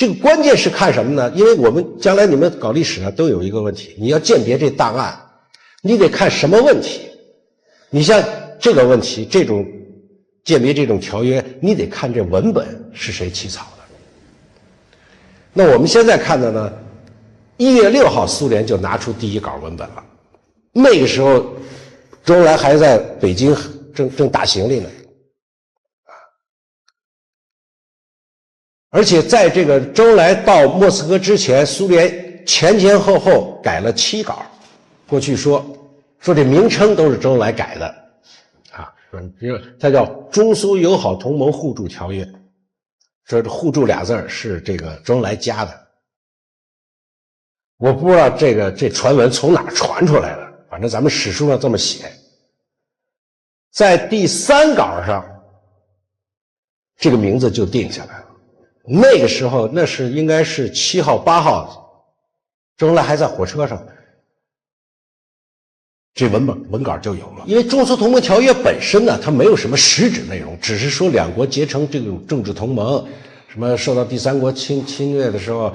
这个关键是看什么呢？因为我们将来你们搞历史呢，都有一个问题，你要鉴别这档案，你得看什么问题。你像这个问题，这种鉴别这种条约，你得看这文本是谁起草的。那我们现在看的呢，1月6号苏联就拿出第一稿文本了，那个时候周恩来还在北京正打行李呢。而且在这个周恩来到莫斯科之前，苏联前后改了7稿。过去说这名称都是周恩来改的啊，它叫中苏友好同盟互助条约，说互助俩字是这个周恩来加的。我不知道这传闻从哪儿传出来的，反正咱们史书上这么写。在第3稿上，这个名字就定下来了。那个时候那是应该是7号8号，周恩来还在火车上，这文稿就有了。因为中苏同盟条约本身呢，它没有什么实质内容，只是说两国结成这种政治同盟，什么受到第三国侵略的时候，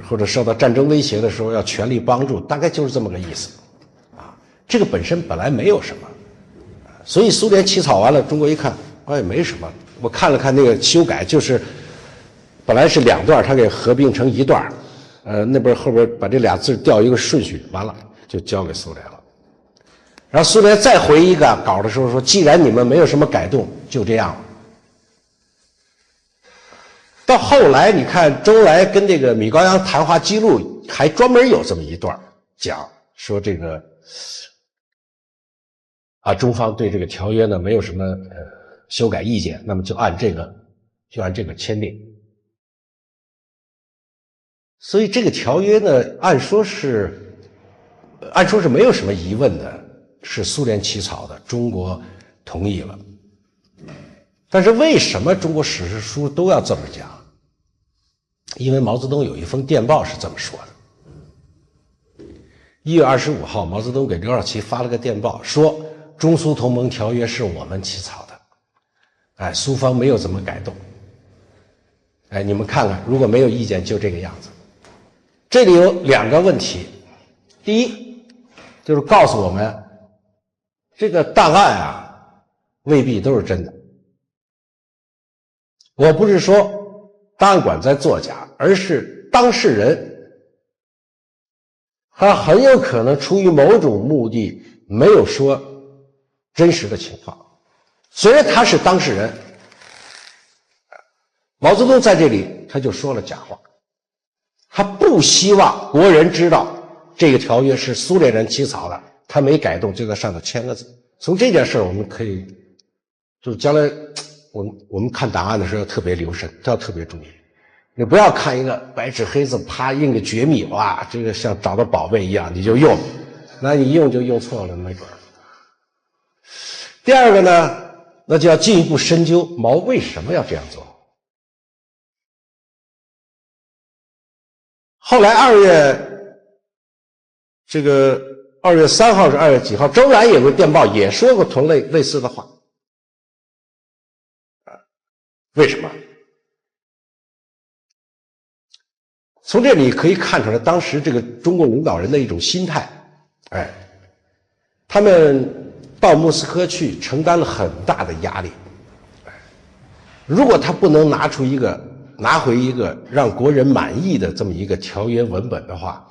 或者受到战争威胁的时候要全力帮助，大概就是这么个意思啊。这个本身本来没有什么，所以苏联起草完了，中国一看，哎，没什么。我看了看那个修改，就是本来是2段，它给合并成1段，那边后边把这俩字调一个顺序，完了就交给苏联了。然后苏联再回一个稿的时候说，既然你们没有什么改动，就这样了。到后来你看周恩来跟这个米高扬谈话记录还专门有这么一段讲，说这个中方对这个条约呢没有什么修改意见，那么就按这个签订。所以这个条约呢，按说是没有什么疑问的，是苏联起草的，中国同意了。但是为什么中国史实书都要这么讲？因为毛泽东有一封电报是这么说的。1月25号，毛泽东给刘少奇发了个电报，说中苏同盟条约是我们起草的，苏方没有怎么改动，你们看看，如果没有意见就这个样子。这里有2个问题，第一就是告诉我们，这个档案未必都是真的。我不是说档案馆在作假，而是当事人他很有可能出于某种目的没有说真实的情况。虽然他是当事人，毛泽东在这里他就说了假话，他不希望国人知道这个条约是苏联人起草的，他没改动就在上头签个字。从这件事我们可以就是将来我们看档案的时候要特别留神，都要特别注意。你不要看一个白纸黑字啪印个绝密，哇，这个像找到宝贝一样你就用，那你用就用错了没准。第二个呢，那就要进一步深究毛为什么要这样做。后来2月3号是2月几号，周恩来有个电报也说过同类似的话。为什么？从这里可以看出来当时这个中国领导人的一种心态，他们到莫斯科去承担了很大的压力，如果他不能拿回一个让国人满意的这么一个条约文本的话，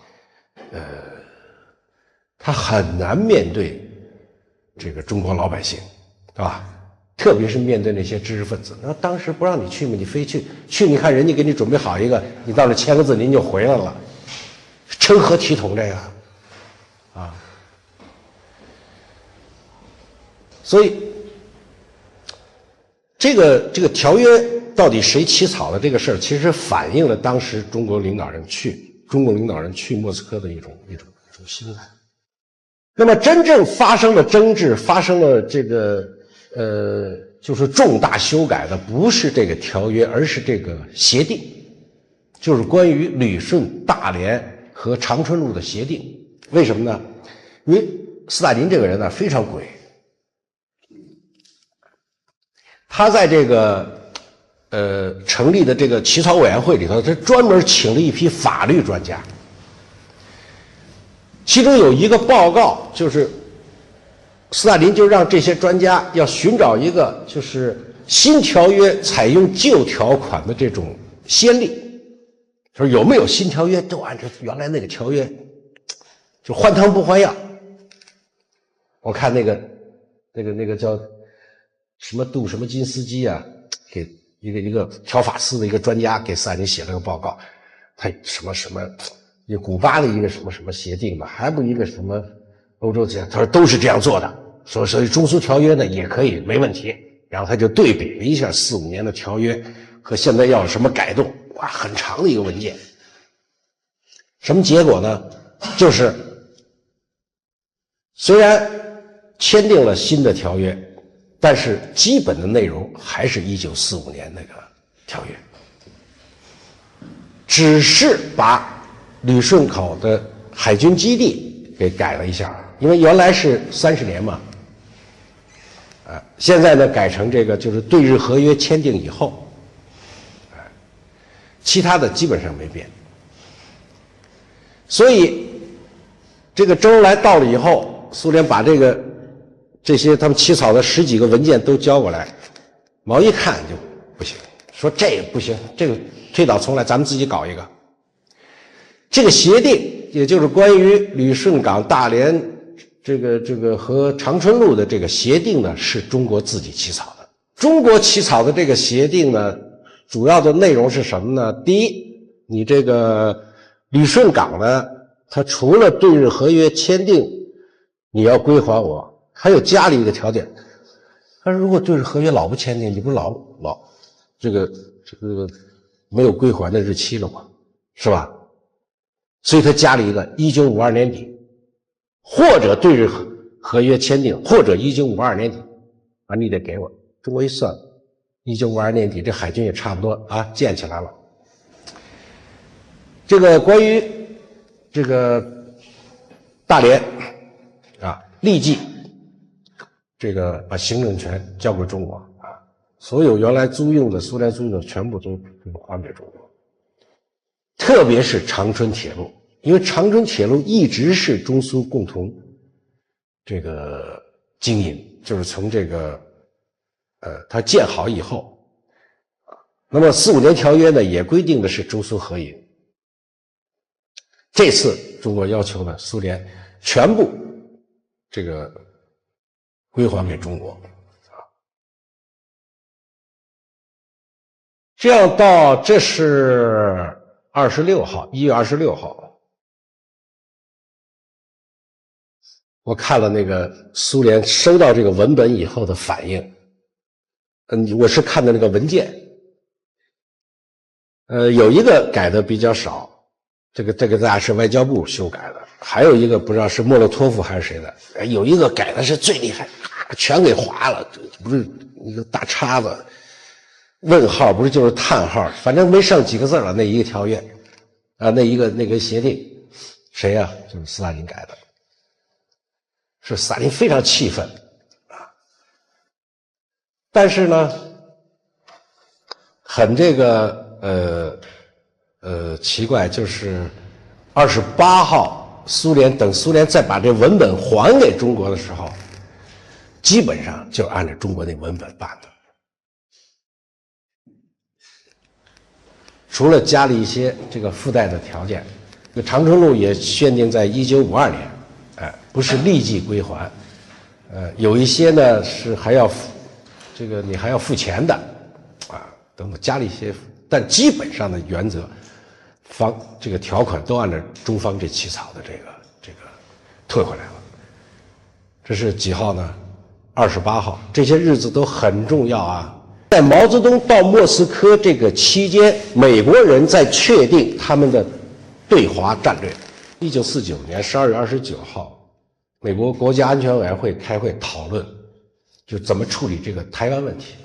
他很难面对这个中国老百姓，对吧？特别是面对那些知识分子，那当时不让你去吗？你非去，你看人家给你准备好一个，你到那签个字您就回来了，成何体统这个啊？所以这个条约到底谁起草的这个事儿，其实反映了当时中国领导人去莫斯科的一种心态。那么真正发生了争执，发生了这个就是重大修改的不是这个条约，而是这个协定，就是关于旅顺、大连和长春路的协定。为什么呢？因为斯大林这个人呢非常诡，他在这个成立的这个起草委员会里头，他专门请了一批法律专家，其中有一个报告，就是斯大林就让这些专家要寻找一个就是新条约采用旧条款的这种先例，说有没有新条约都按照原来那个条约，就换汤不换药。我看那个叫什么杜什么金斯基啊，给一个条法司的一个专家给斯大林写了个报告，他什么古巴的一个什么协定吧，还不一个什么欧洲协定，他说都是这样做的，所以中苏条约呢也可以没问题。然后他就对比了一下45年的条约和现在要有什么改动，哇，很长的一个文件。什么结果呢？就是虽然签订了新的条约，但是基本的内容还是1945年那个条约，只是把旅顺口的海军基地给改了一下，因为原来是30年嘛，现在呢改成这个就是对日合约签订以后，其他的基本上没变。所以这个周恩来到了以后，苏联把这些他们起草的10几个文件都交过来，毛一看就不行，说这个不行，这个推倒重来，咱们自己搞一个。这个协定，也就是关于旅顺港、大连这个和长春路的这个协定呢，是中国自己起草的。中国起草的这个协定呢，主要的内容是什么呢？第一，你这个旅顺港呢，它除了对日合约签订你要归还我，还有加了一个条件，他说如果对日合约老不签订，你不是老这个没有归还的日期了吗？是吧？所以他加了一个1952年底，或者对日合约签订，或者1952年底啊，你得给我。中国一算，1952年底这海军也差不多啊建起来了。这个关于这个大连啊，立即这个把行政权交给中国啊，所有原来租用的苏联租用的全部都还给中国。特别是长春铁路，因为长春铁路一直是中苏共同这个经营，就是从这个它建好以后啊，那么45年条约呢也规定的是中苏合营。这次中国要求呢苏联全部这个归还给中国啊，这样到这是26号，1月26号，我看了那个苏联收到这个文本以后的反应，我是看的那个文件，有一个改的比较少，这个大概是外交部修改的，还有一个不知道是莫洛托夫还是谁的，有一个改的是最厉害，全给划了，不是一个大叉子。问号不是就是叹号，反正没剩几个字了。那一个条约，那个协定，谁呀？就是斯大林改的，是斯大林非常气愤啊。但是呢，很这个奇怪，就是28号苏联再把这文本还给中国的时候，基本上就按照中国那文本办的。除了加了一些这个附带的条件，这个长春路也限定在1952年，不是立即归还，有一些呢是还要这个你还要付钱的，啊，等等加了一些，但基本上的原则，这个条款都按照中方这起草的这个退回来了。这是几号呢？28号，这些日子都很重要啊。在毛泽东到莫斯科这个期间，美国人在确定他们的对华战略。1949年12月29号，美国国家安全委员会开会讨论，就怎么处理这个台湾问题。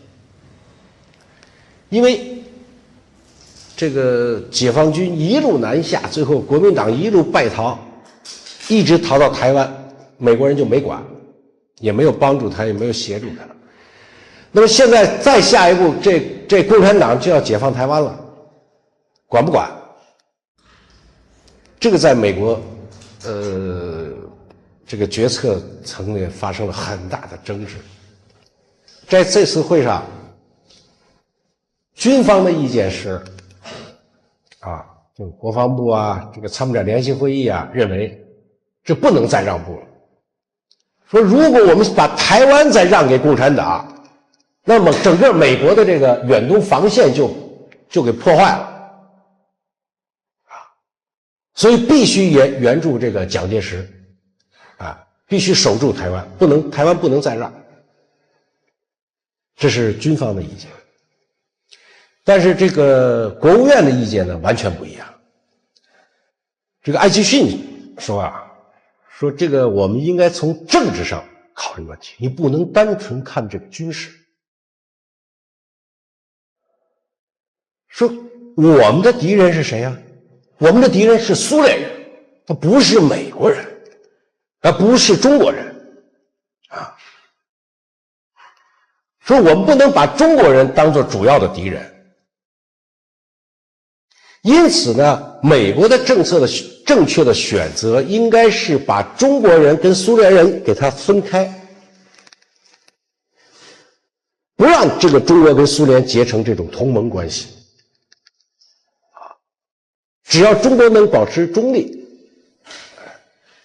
因为这个解放军一路南下，最后国民党一路败逃，一直逃到台湾，美国人就没管，也没有帮助他，也没有协助他。那么现在再下一步，这共产党就要解放台湾了，管不管？这个在美国，这个决策层面发生了很大的争执。在这次会上，军方的意见是，就国防部啊，这个参谋长联席会议啊，认为这不能再让步了。说如果我们把台湾再让给共产党，那么整个美国的这个远东防线就给破坏了，所以必须援助这个蒋介石，必须守住台湾，台湾不能再让。这是军方的意见。但是这个国务院的意见呢，完全不一样。这个艾奇逊说这个我们应该从政治上考虑问题，你不能单纯看这个军事。说我们的敌人是谁啊？我们的敌人是苏联人，他不是美国人，不是中国人说我们不能把中国人当作主要的敌人。因此呢，美国的政策的正确的选择应该是把中国人跟苏联人给它分开，不让这个中国跟苏联结成这种同盟关系。只要中国能保持中立，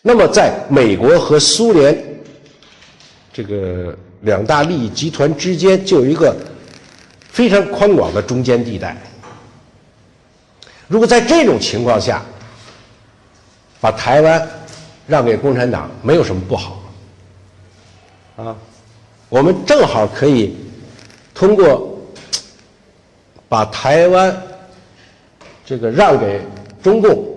那么在美国和苏联这个两大利益集团之间就有一个非常宽广的中间地带。如果在这种情况下把台湾让给共产党，没有什么不好我们正好可以通过把台湾这个让给中共，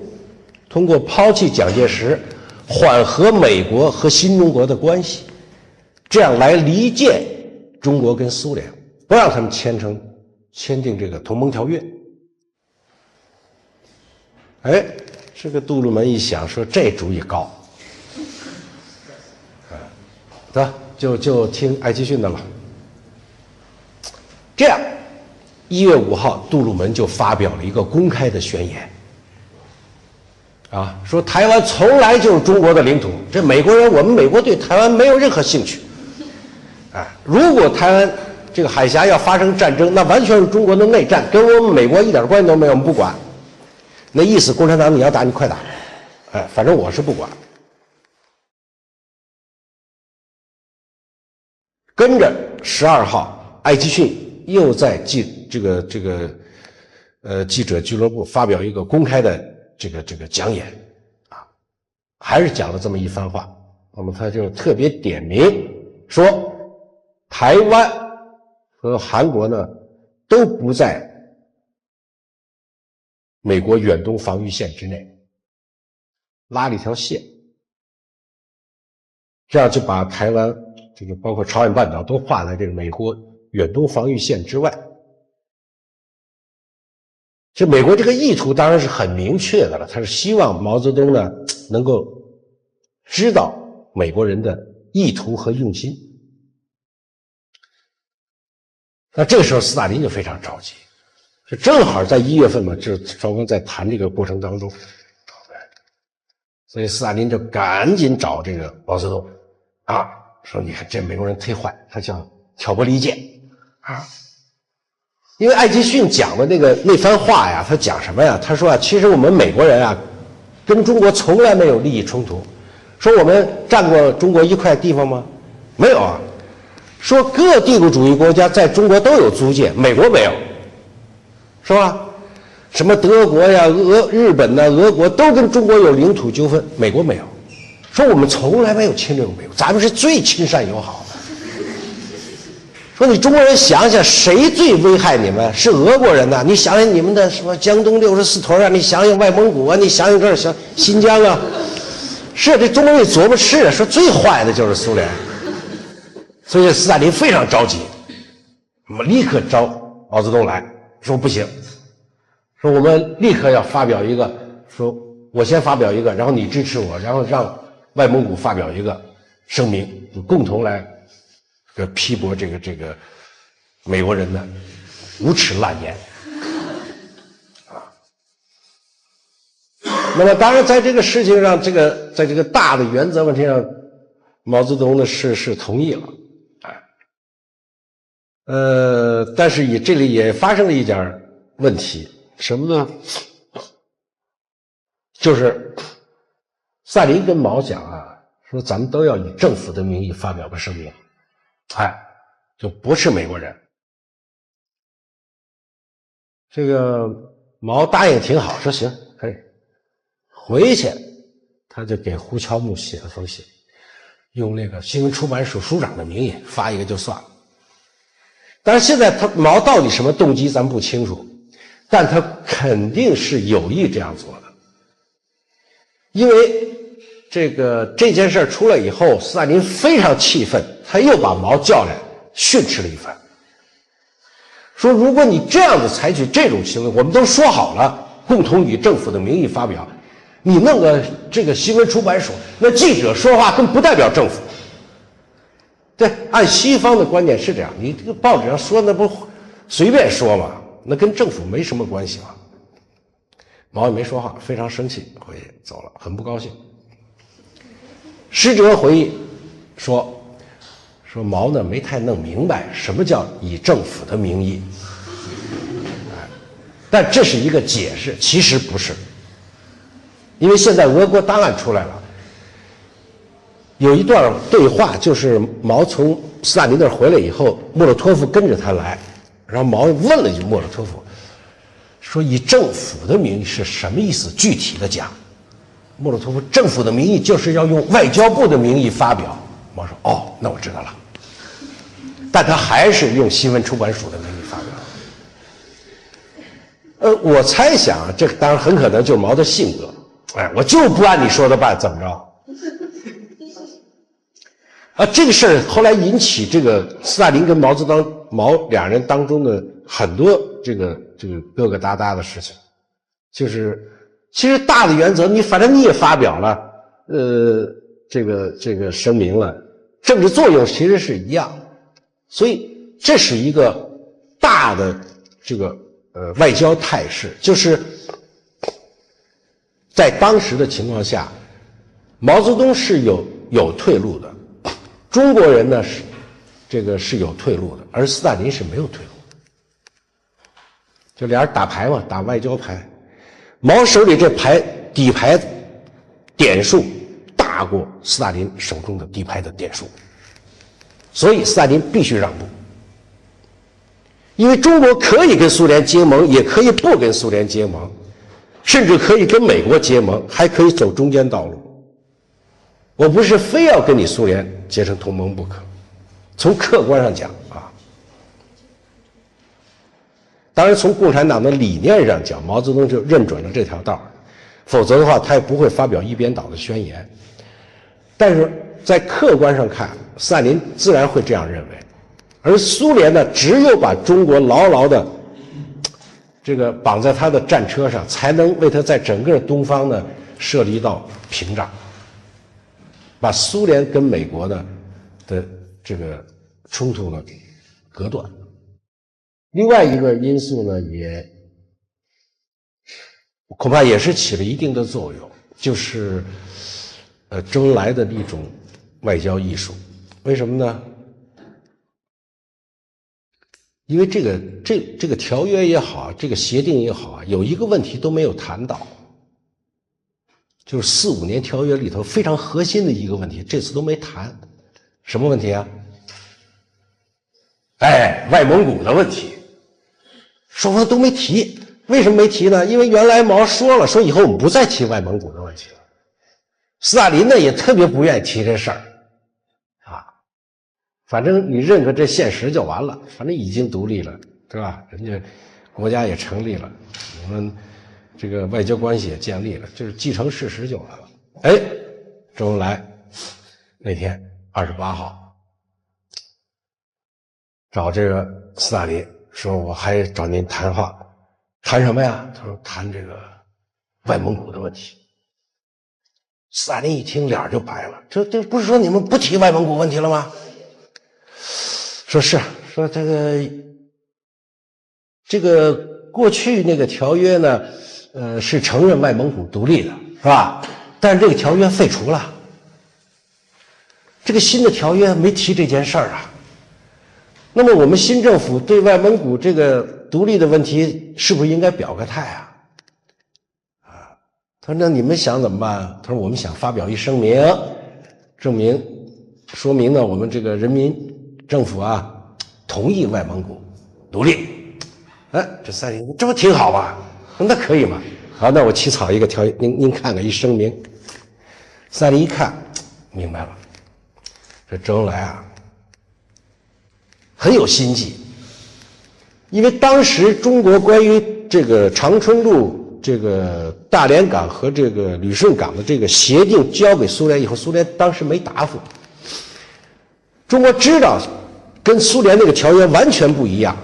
通过抛弃蒋介石，缓和美国和新中国的关系，这样来离间中国跟苏联，不让他们签订这个同盟条约。这个杜鲁门一想说这主意高，得就听艾奇逊的了。这样1月5号，杜鲁门就发表了一个公开的宣言，说台湾从来就是中国的领土，这美国人，我们美国对台湾没有任何兴趣。如果台湾这个海峡要发生战争，那完全是中国的内战，跟我们美国一点关系都没有，我们不管。那意思，共产党你要打你快打，反正我是不管。跟着12号，艾奇逊又在记者俱乐部发表一个公开的这个讲演，还是讲了这么一番话。那么他就特别点名说，台湾和韩国呢都不在美国远东防御线之内，拉了一条线，这样就把台湾这个包括朝鲜半岛都划在这个美国远东防御线之外。这美国这个意图当然是很明确的了，他是希望毛泽东呢能够知道美国人的意图和用心。那这个时候斯大林就非常着急，正好在1月份嘛，就是双方在谈这个过程当中，所以斯大林就赶紧找这个毛泽东说你看这美国人忒坏，他想挑拨离间因为艾奇逊讲的那番话呀，他讲什么呀？他说其实我们美国人跟中国从来没有利益冲突。说我们占过中国一块地方吗？没有说各帝国主义国家在中国都有租界，美国没有，是吧？什么德国呀、日本呐、俄国都跟中国有领土纠纷，美国没有。说我们从来没有侵略过美国，咱们是最亲善友好的。说你中国人想想，谁最危害你们？是俄国人呐！你想想你们的什么江东64屯你想想外蒙古你想想这儿新疆是这中国人琢磨是说最坏的就是苏联。所以斯大林非常着急，我们立刻招毛泽东来说不行，说我们立刻要发表一个，说我先发表一个，然后你支持我，然后让外蒙古发表一个声明，就共同来批驳这个美国人的无耻烂言啊。那么当然在这个事情上，在这个大的原则问题上，毛泽东呢是同意了，但是这里也发生了一点问题，什么呢？就是萨林跟毛讲啊，说咱们都要以政府的名义发表个声明，就不是美国人。这个毛答应挺好，说行可以。回去他就给胡乔木写了封信，用那个新闻出版署署长的名义发一个就算了。但是现在毛到底什么动机咱不清楚，但他肯定是有意这样做的。因为这件事出来以后，斯大林非常气愤，他又把毛叫来训斥了一番，说如果你这样子采取这种行为，我们都说好了共同以政府的名义发表，你弄个这个新闻出版署，那记者说话更不代表政府。对，按西方的观点是这样，你这个报纸上说那不随便说嘛，那跟政府没什么关系嘛。毛也没说话，非常生气，回去走了，很不高兴。施哲回忆说毛呢没太弄明白什么叫以政府的名义，但这是一个解释，其实不是，因为现在俄国档案出来了，有一段对话，就是毛从斯大林那儿回来以后，莫洛托夫跟着他来，然后毛问了一句莫洛托夫，说以政府的名义是什么意思？具体的讲。莫洛托夫政府的名义就是要用外交部的名义发表。毛说哦，那我知道了。但他还是用新闻出版署的名义发表。我猜想这当然很可能就是毛的性格，我就不按你说的办，怎么着？这个事儿后来引起这个斯大林跟毛两人当中的很多这个疙疙瘩瘩的事情，就是其实大的原则反正你也发表了，这个声明了，政治作用其实是一样，所以这是一个大的这个外交态势，就是在当时的情况下，毛泽东是有退路的，中国人呢是有退路的，而斯大林是没有退路的，就俩人打牌嘛，打外交牌。毛手里这底牌点数大过斯大林手中的底牌的点数，所以斯大林必须让步。因为中国可以跟苏联结盟，也可以不跟苏联结盟，甚至可以跟美国结盟，还可以走中间道路。我不是非要跟你苏联结成同盟不可，从客观上讲啊。当然从共产党的理念上讲，毛泽东就认准了这条道，否则的话他也不会发表一边倒的宣言。但是在客观上看，斯大林自然会这样认为，而苏联呢，只有把中国牢牢的这个绑在他的战车上，才能为他在整个东方呢设立一道屏障，把苏联跟美国的这个冲突呢隔断。另外一个因素呢，也恐怕也是起了一定的作用，就是周恩来的一种外交艺术。为什么呢？因为这个条约也好，这个协定也好，有一个问题都没有谈到，就是4·5年条约里头非常核心的一个问题，这次都没谈。什么问题啊？外蒙古的问题，双方都没提。为什么没提呢？因为原来毛说了，说以后我们不再提外蒙古的问题了。斯大林呢也特别不愿意提这事儿，反正你认可这现实就完了，反正已经独立了，对吧？人家国家也成立了，我们这个外交关系也建立了，就是既成事实就完了。周恩来那天28号找这个斯大林说，我还找您谈话，谈什么呀？他说谈这个外蒙古的问题。斯大林一听脸就白了，这不是说你们不提外蒙古问题了吗？说说这个过去那个条约呢，是承认外蒙古独立的，是吧？但是这个条约废除了，这个新的条约没提这件事儿啊。那么我们新政府对外蒙古这个独立的问题，是不是应该表个态啊？他说：“那你们想怎么办？”他说：“我们想发表一声明，说明呢，我们这个人民政府啊，同意外蒙古独立。”哎，这萨林，这不挺好吧？那可以嘛？好，那我起草一个条约，您看看一声明。萨林一看，明白了，这周恩来啊，很有心计，因为当时中国关于这个长春路、这个大连港和这个旅顺港的这个协定交给苏联以后，苏联当时没答复。中国知道跟苏联那个条约完全不一样，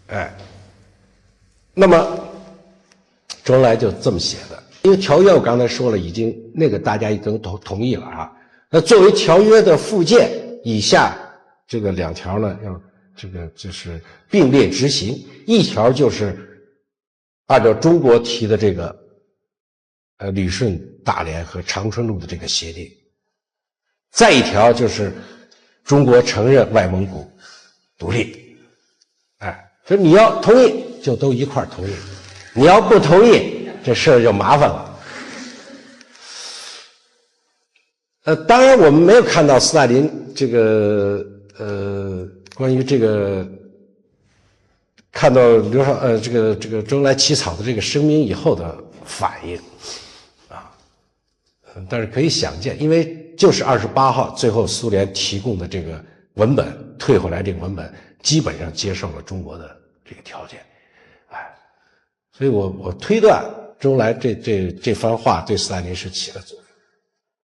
哎，那么周恩来就这么写的，因为条约我刚才说了，已经那个大家已经都同意了啊。那作为条约的附件，以下这个2条呢，要这个就是并列执行。一条就是按照中国提的这个旅顺、大连和长春路的这个协定，再一条就是中国承认外蒙古独立。哎，所以你要同意就都一块同意，你要不同意这事儿就麻烦了。当然我们没有看到斯大林这个关于这个看到这个周恩来起草的这个声明以后的反应啊，但是可以想见，因为就是28号最后苏联提供的这个文本退回来，这个文本基本上接受了中国的这个条件，哎，所以我推断周恩来这番话对斯大林是起了作用。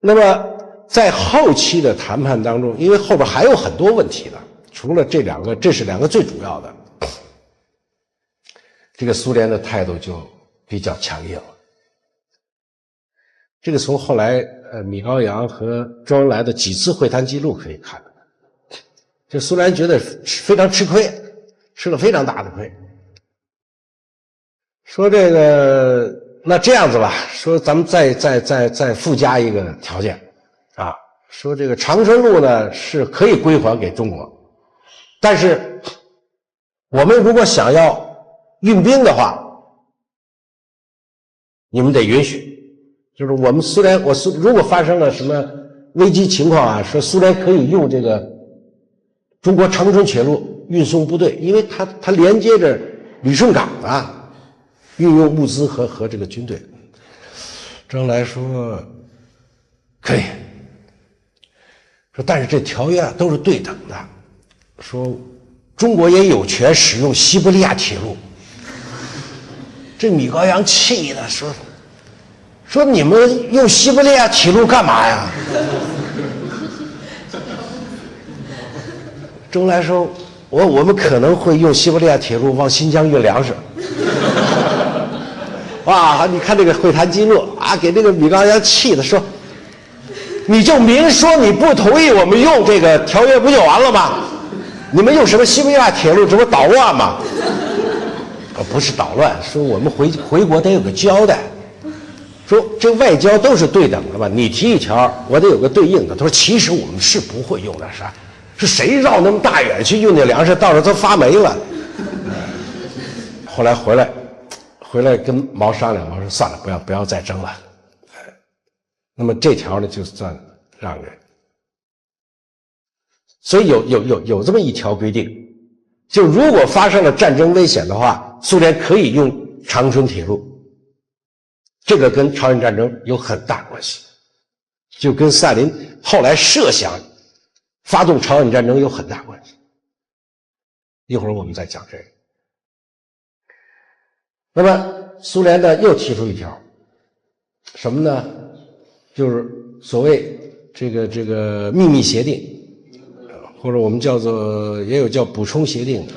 那么在后期的谈判当中，因为后边还有很多问题的，除了这2个，这是2个最主要的。这个苏联的态度就比较强硬了。这个从后来米高扬和周恩来的几次会谈记录可以看到，这苏联觉得非常吃亏，吃了非常大的亏。说这个那这样子吧，说咱们再附加一个条件啊，说这个长春路呢是可以归还给中国，但是我们如果想要运兵的话，你们得允许，就是我们苏联，如果发生了什么危机情况啊，说苏联可以用这个中国长春铁路运送部队，因为它连接着旅顺港啊，运用物资和这个军队。周恩来说可以，说但是这条约啊都是对等的，说中国也有权使用西伯利亚铁路。这米高扬气的说你们用西伯利亚铁路干嘛呀？周恩来说我们可能会用西伯利亚铁路往新疆运粮食。哇，你看这个会谈记录啊，给这个米高扬气的说，你就明说你不同意我们用这个条约不就完了吗？你们用什么西伯利亚铁路，这不捣乱吗？不是捣乱，说我们回国得有个交代，说这外交都是对等的嘛，你提一条，我得有个对应的。他说其实我们是不会用的，是谁绕那么大远去运那粮食，到时候都发霉了。后来回来跟毛商量，毛说算了，不要再争了。那么这条呢就算让人，所以有这么一条规定，就如果发生了战争危险的话，苏联可以用长春铁路，这个跟朝鲜战争有很大关系，就跟斯大林后来设想发动朝鲜战争有很大关系。一会儿我们再讲这个。那么苏联呢又提出一条，什么呢？就是所谓这个秘密协定，或者我们也有叫补充协定的。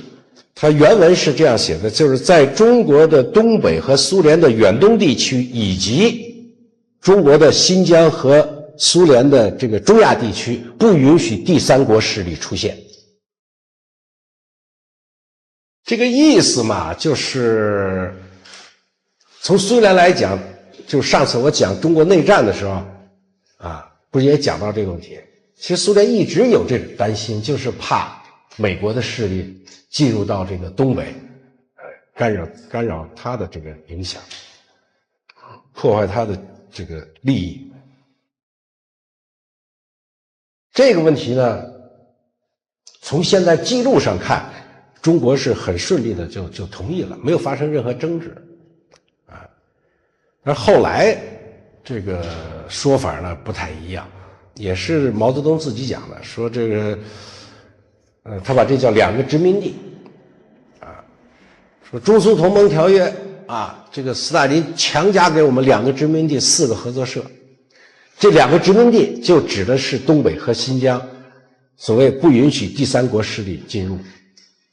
它原文是这样写的，就是在中国的东北和苏联的远东地区，以及中国的新疆和苏联的这个中亚地区，不允许第三国势力出现。这个意思嘛，就是从苏联来讲，就上次我讲中国内战的时候啊，不是也讲到这个问题？其实苏联一直有这种担心，就是怕美国的势力进入到这个东北，干扰他的这个影响，破坏他的这个利益。这个问题呢，从现在记录上看，中国是很顺利的就同意了，没有发生任何争执啊。而后来这个说法呢不太一样，也是毛泽东自己讲的，说这个他把这叫两个殖民地啊，说中苏同盟条约啊，这个斯大林强加给我们两个殖民地4个合作社，这两个殖民地就指的是东北和新疆，所谓不允许第三国势力进入。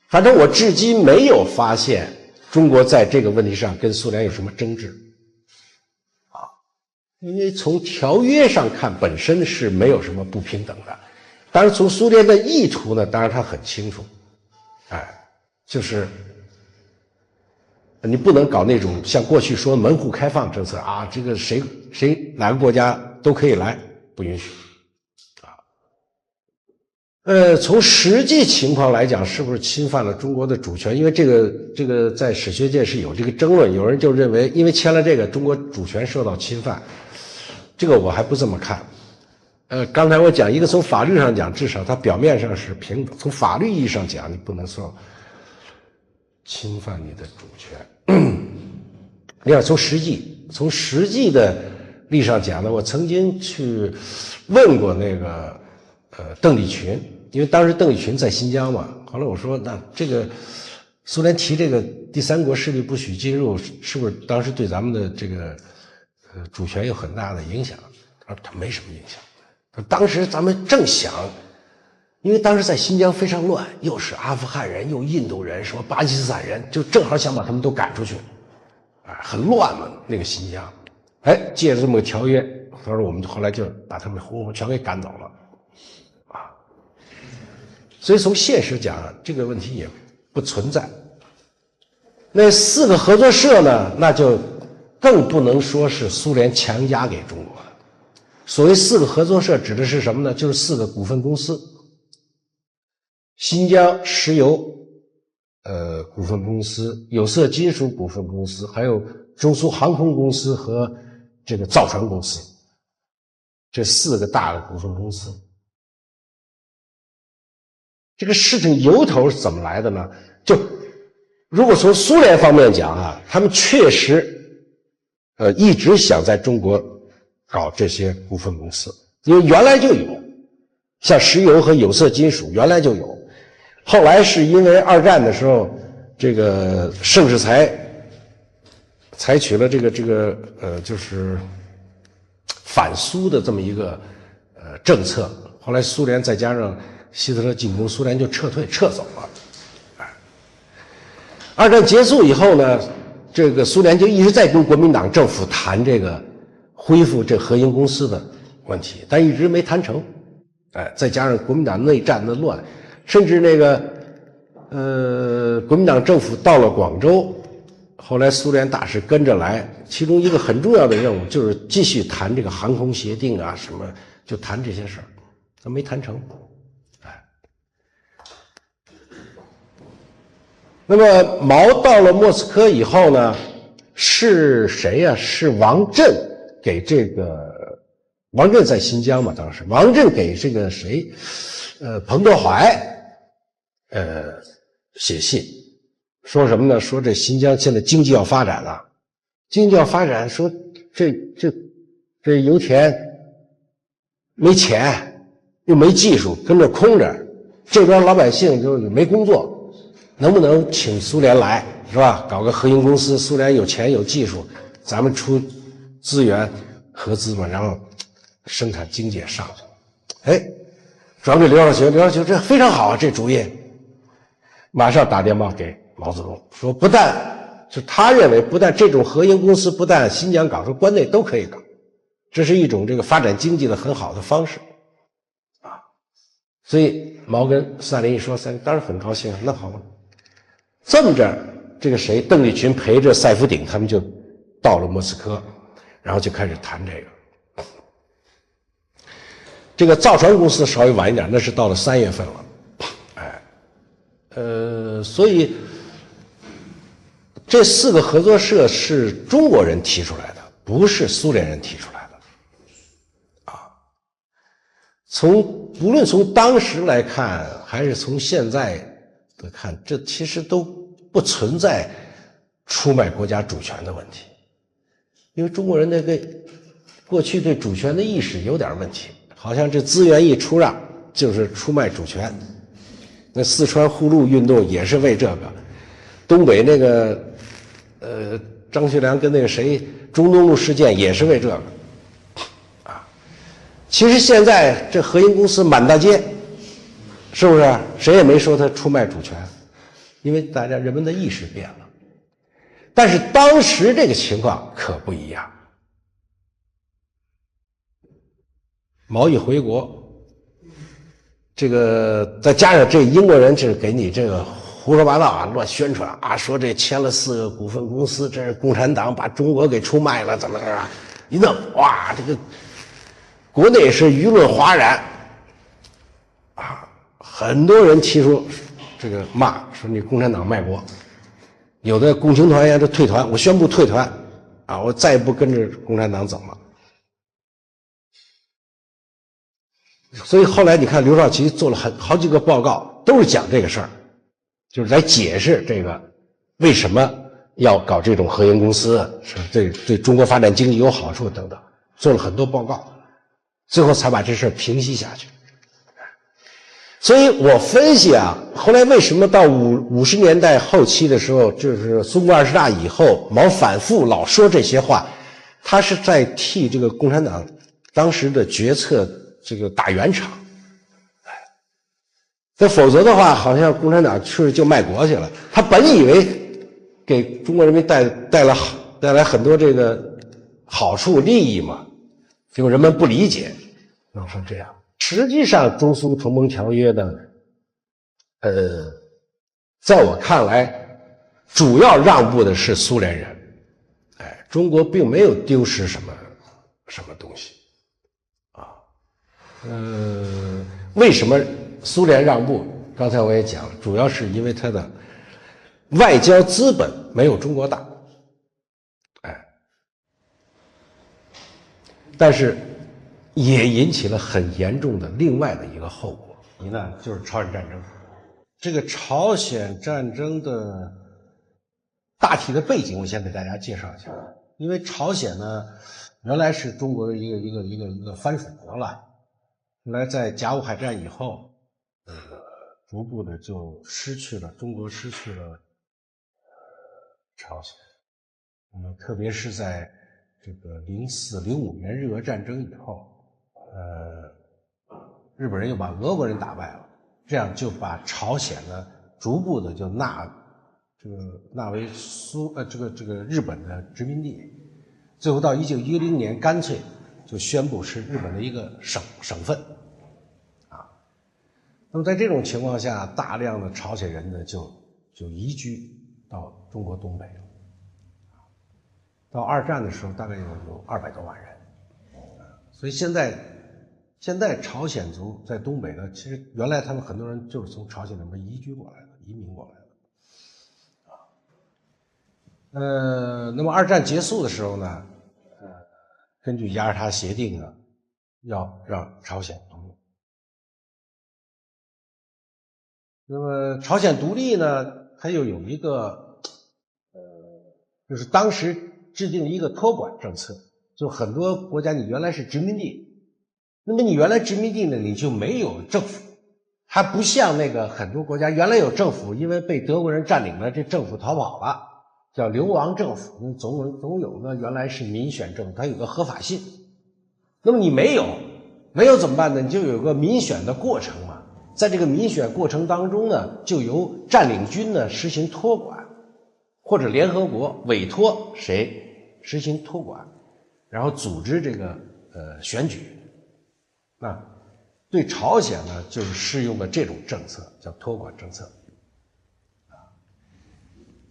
反正我至今没有发现中国在这个问题上跟苏联有什么争执啊，因为从条约上看本身是没有什么不平等的。当然从苏联的意图呢，当然他很清楚，就是你不能搞那种像过去说门户开放政策啊，这个谁哪个国家都可以来，不允许啊。从实际情况来讲，是不是侵犯了中国的主权？因为这个在史学界是有这个争论，有人就认为因为签了这个，中国主权受到侵犯，这个我还不这么看。刚才我讲一个从法律上讲，至少它表面上是平等，从法律意义上讲，你不能说侵犯你的主权。另外从实际的利益上讲呢，我曾经去问过那个邓丽群，因为当时邓丽群在新疆嘛，后来我说那这个苏联提这个第三国势力不许进入，是不是当时对咱们的这个主权有很大的影响？他说他没什么影响。当时咱们正想，因为当时在新疆非常乱，又是阿富汗人，又印度人，什么巴基斯坦人，就正好想把他们都赶出去，很乱嘛，那个新疆。借着这么个条约，他说我们后来就把他们全给赶走了，啊。所以从现实讲，这个问题也不存在。那4个合作社呢，那就更不能说是苏联强加给中国的。所谓4个合作社指的是什么呢？就是4个股份公司：新疆石油股份公司、有色金属股份公司，还有中苏航空公司和这个造船公司，这4个大的股份公司。这个事情由头是怎么来的呢？就如果从苏联方面讲啊，他们确实一直想在中国搞这些股份公司，因为原来就有，像石油和有色金属原来就有，后来是因为2战的时候，这个盛世才采取了这个就是反苏的这么一个政策，后来苏联再加上希特勒进攻，苏联就撤走了。2战结束以后呢，这个苏联就一直在跟国民党政府谈这个恢复这合营公司的问题，但一直没谈成。再加上国民党内战的乱，甚至那个国民党政府到了广州，后来苏联大使跟着来，其中一个很重要的任务就是继续谈这个航空协定啊，什么就谈这些事儿，他没谈成。那么毛到了莫斯科以后呢，是谁呀？是王震给这个王震在新疆嘛，当时王震给这个谁，彭德怀，写信，说什么呢？说这新疆现在经济要发展了，经济要发展，说这油田没钱，又没技术，跟这空着，这边老百姓就没工作。能不能请苏联来，是吧？搞个合营公司，苏联有钱有技术，咱们出资源合资嘛，然后生产经济也上去。找这刘少奇这非常好啊，这主意。马上打电报给毛泽东，说不但就他认为不但这种合营公司不但新疆搞，说关内都可以搞，这是一种这个发展经济的很好的方式啊。所以毛跟斯大林一说，斯大林当然很高兴，那好吧。这么着，这个谁，邓丽群陪着赛福鼎他们就到了莫斯科，然后就开始谈这个。这个造船公司稍微晚一点，那是到了3月份了，所以这4个合作社是中国人提出来的，不是苏联人提出来的，不论从当时来看，还是从现在的看，这其实都不存在出卖国家主权的问题，因为中国人那个过去对主权的意识有点问题，好像这资源一出让就是出卖主权。那四川护路运动也是为这个，东北那个张学良跟那个谁中东路事件也是为这个，其实现在这合营公司满大街，是不是？谁也没说他出卖主权，因为大家人们的意识变了。但是当时这个情况可不一样。毛一回国，这个再加上这英国人就是给你这个胡说八道啊，乱宣传啊，说这签了4个股份公司，这是共产党把中国给出卖了，怎么着？一弄，哇，这个国内是舆论哗然，很多人提出这个骂，说你共产党卖国，有的共青团员就退团，我宣布退团，我再也不跟着共产党走了。所以后来你看刘少奇做了好几个报告，都是讲这个事儿，就是来解释这个为什么要搞这种合营公司，是对中国发展经济有好处等等，做了很多报告，最后才把这事儿平息下去。所以我分析后来为什么到50年代后期的时候，就是淞沪20大以后，毛反复老说这些话，他是在替这个共产党当时的决策这个打圆场。那否则的话，好像共产党去就卖国去了。他本以为给中国人民带来很多这个好处利益嘛，结果人们不理解，弄成这样。实际上中苏同盟条约呢，在我看来主要让步的是苏联人，中国并没有丢失什么东西为什么苏联让步？刚才我也讲了，主要是因为它的外交资本没有中国大，但是也引起了很严重的另外的一个后果，就是朝鲜战争。这个朝鲜战争的大体的背景，我先给大家介绍一下。因为朝鲜呢，原来是中国的一个藩属国了，后来在甲午海战以后，逐步的就中国失去了朝鲜。特别是在这个04、05年日俄战争以后。日本人又把俄国人打败了，这样就把朝鲜呢逐步的就纳为这个日本的殖民地，最后到1910年干脆就宣布是日本的一个省份那么在这种情况下，大量的朝鲜人呢就移居到中国东北了。到二战的时候，大概有200多万人。所以现在朝鲜族在东北呢，其实原来他们很多人就是从朝鲜那边移民过来的。那么二战结束的时候呢，根据雅尔塔协定呢，要让朝鲜独立。那么朝鲜独立呢，它又有一个就是当时制定一个托管政策，就很多国家你原来是殖民地。那么你原来殖民地呢，你就没有政府，还不像那个很多国家原来有政府，因为被德国人占领了，这政府逃跑了，叫流亡政府。总有呢，原来是民选政府，它有个合法性。那么你没有怎么办呢？你就有个民选的过程嘛，在这个民选过程当中呢，就由占领军呢实行托管，或者联合国委托谁实行托管，然后组织这个选举。那对朝鲜呢，就是适用的这种政策，叫托管政策。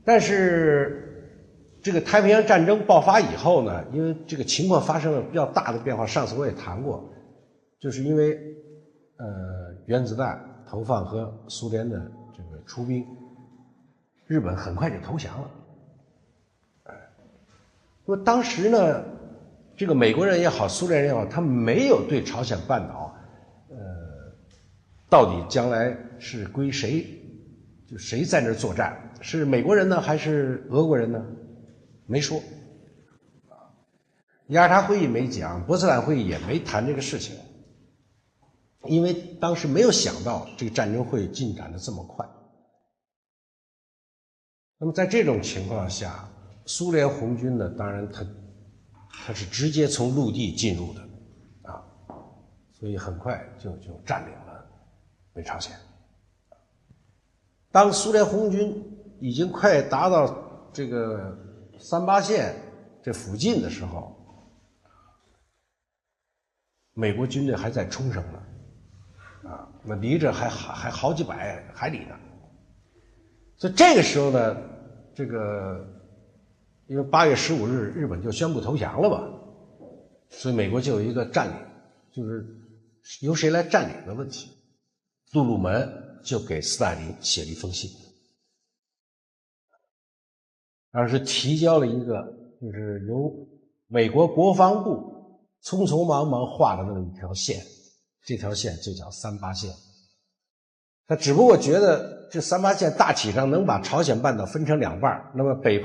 但是这个太平洋战争爆发以后呢，因为这个情况发生了比较大的变化，上次我也谈过，就是因为原子弹投放和苏联的这个出兵，日本很快就投降了。那么当时呢，这个美国人也好，苏联人也好，他没有对朝鲜半岛，到底将来是归谁，就谁在那儿作战，是美国人呢，还是俄国人呢？没说。雅尔塔会议没讲，波茨坦会议也没谈这个事情，因为当时没有想到这个战争会进展的这么快。那么在这种情况下，苏联红军呢，当然它是直接从陆地进入的啊，所以很快就占领了北朝鲜。当苏联红军已经快达到这个三八线这附近的时候，美国军队还在冲绳呢，啊，那离着还好几百海里呢。所以这个时候呢，这个因为8月15日日本就宣布投降了吧，所以美国就有一个占领，就是由谁来占领的问题。杜鲁门就给斯大林写了一封信，当时提交了一个就是由美国国防部匆匆忙忙画的那么一条线，这条线就叫三八线。他只不过觉得这三八线大体上能把朝鲜半岛分成两半，那么北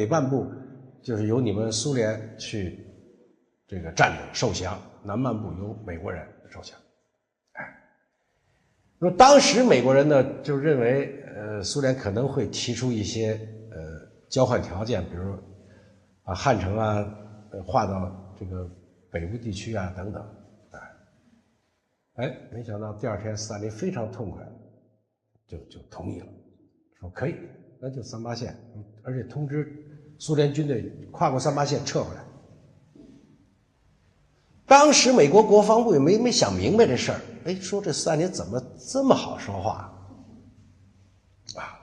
半部就是由你们苏联去这个占领受降，南半部由美国人受降。那么当时美国人呢就认为苏联可能会提出一些交换条件，比如把汉城啊划到这个北部地区啊等等。没想到第二天斯大林非常痛快就同意了，说可以，那就三八线，而且通知苏联军队跨过三八线撤回来。当时美国国防部也没想明白这事儿，说这斯大林怎么这么好说话啊？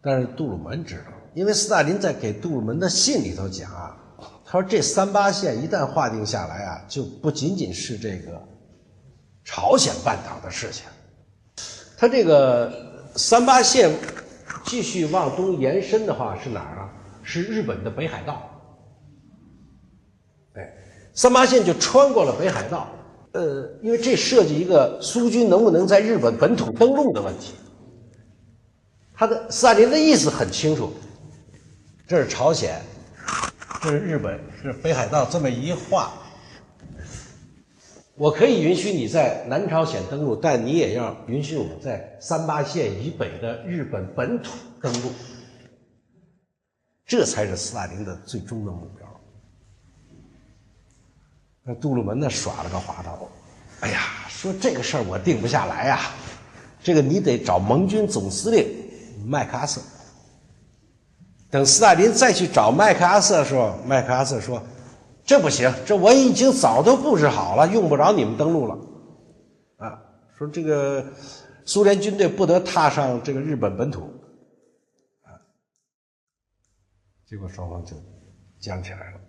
但是杜鲁门知道，因为斯大林在给杜鲁门的信里头讲啊，他说这三八线一旦划定下来啊，就不仅仅是这个朝鲜半岛的事情，他这个三八线继续往东延伸的话是哪儿啊？是日本的北海道。三八线就穿过了北海道，因为这涉及一个苏军能不能在日本本土登陆的问题。斯大林的意思很清楚，这是朝鲜，这是日本，是北海道，这么一划，我可以允许你在南朝鲜登陆，但你也要允许我在三八线以北的日本本土登陆，这才是斯大林的最终的目标。那杜鲁门呢耍了个滑头，说这个事儿我定不下来呀，这个你得找盟军总司令麦克阿瑟。等斯大林再去找麦克阿瑟的时候，麦克阿瑟说这不行，这我已经早都布置好了，用不着你们登陆了啊，说这个苏联军队不得踏上这个日本本土啊，结果双方就僵起来了。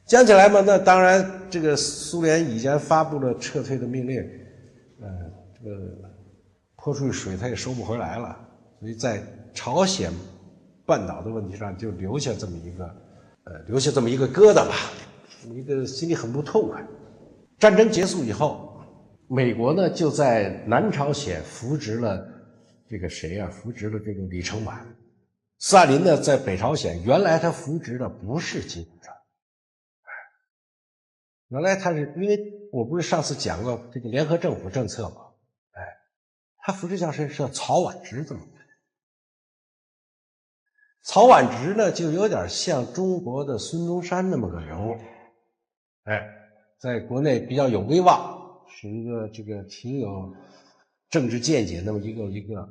讲起来嘛，那当然，这个苏联已经发布了撤退的命令，这个泼出去水它也收不回来了，所以在朝鲜半岛的问题上就留下这么一个疙瘩吧，一个心里很不痛快。战争结束以后，美国呢就在南朝鲜扶植了这个谁啊？扶植了这个李承晚。斯大林呢在北朝鲜，原来他扶植的不是金日成。原来他是因为我不是上次讲过这个联合政府政策吗？他扶持叫谁？是曹婉之这么来。曹婉之呢，就有点像中国的孙中山那么个人物，在国内比较有威望，是一个这个挺有政治见解那么一个。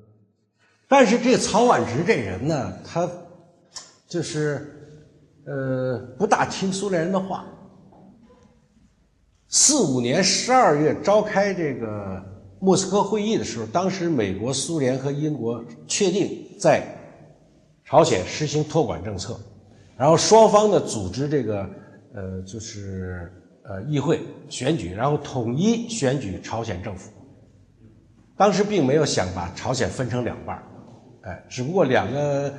但是这曹婉之这人呢，他就是不大听苏联人的话。45年12月召开这个莫斯科会议的时候，当时美国、苏联和英国确定在朝鲜实行托管政策，然后双方呢组织这个议会选举，然后统一选举朝鲜政府。当时并没有想把朝鲜分成两半，只不过两个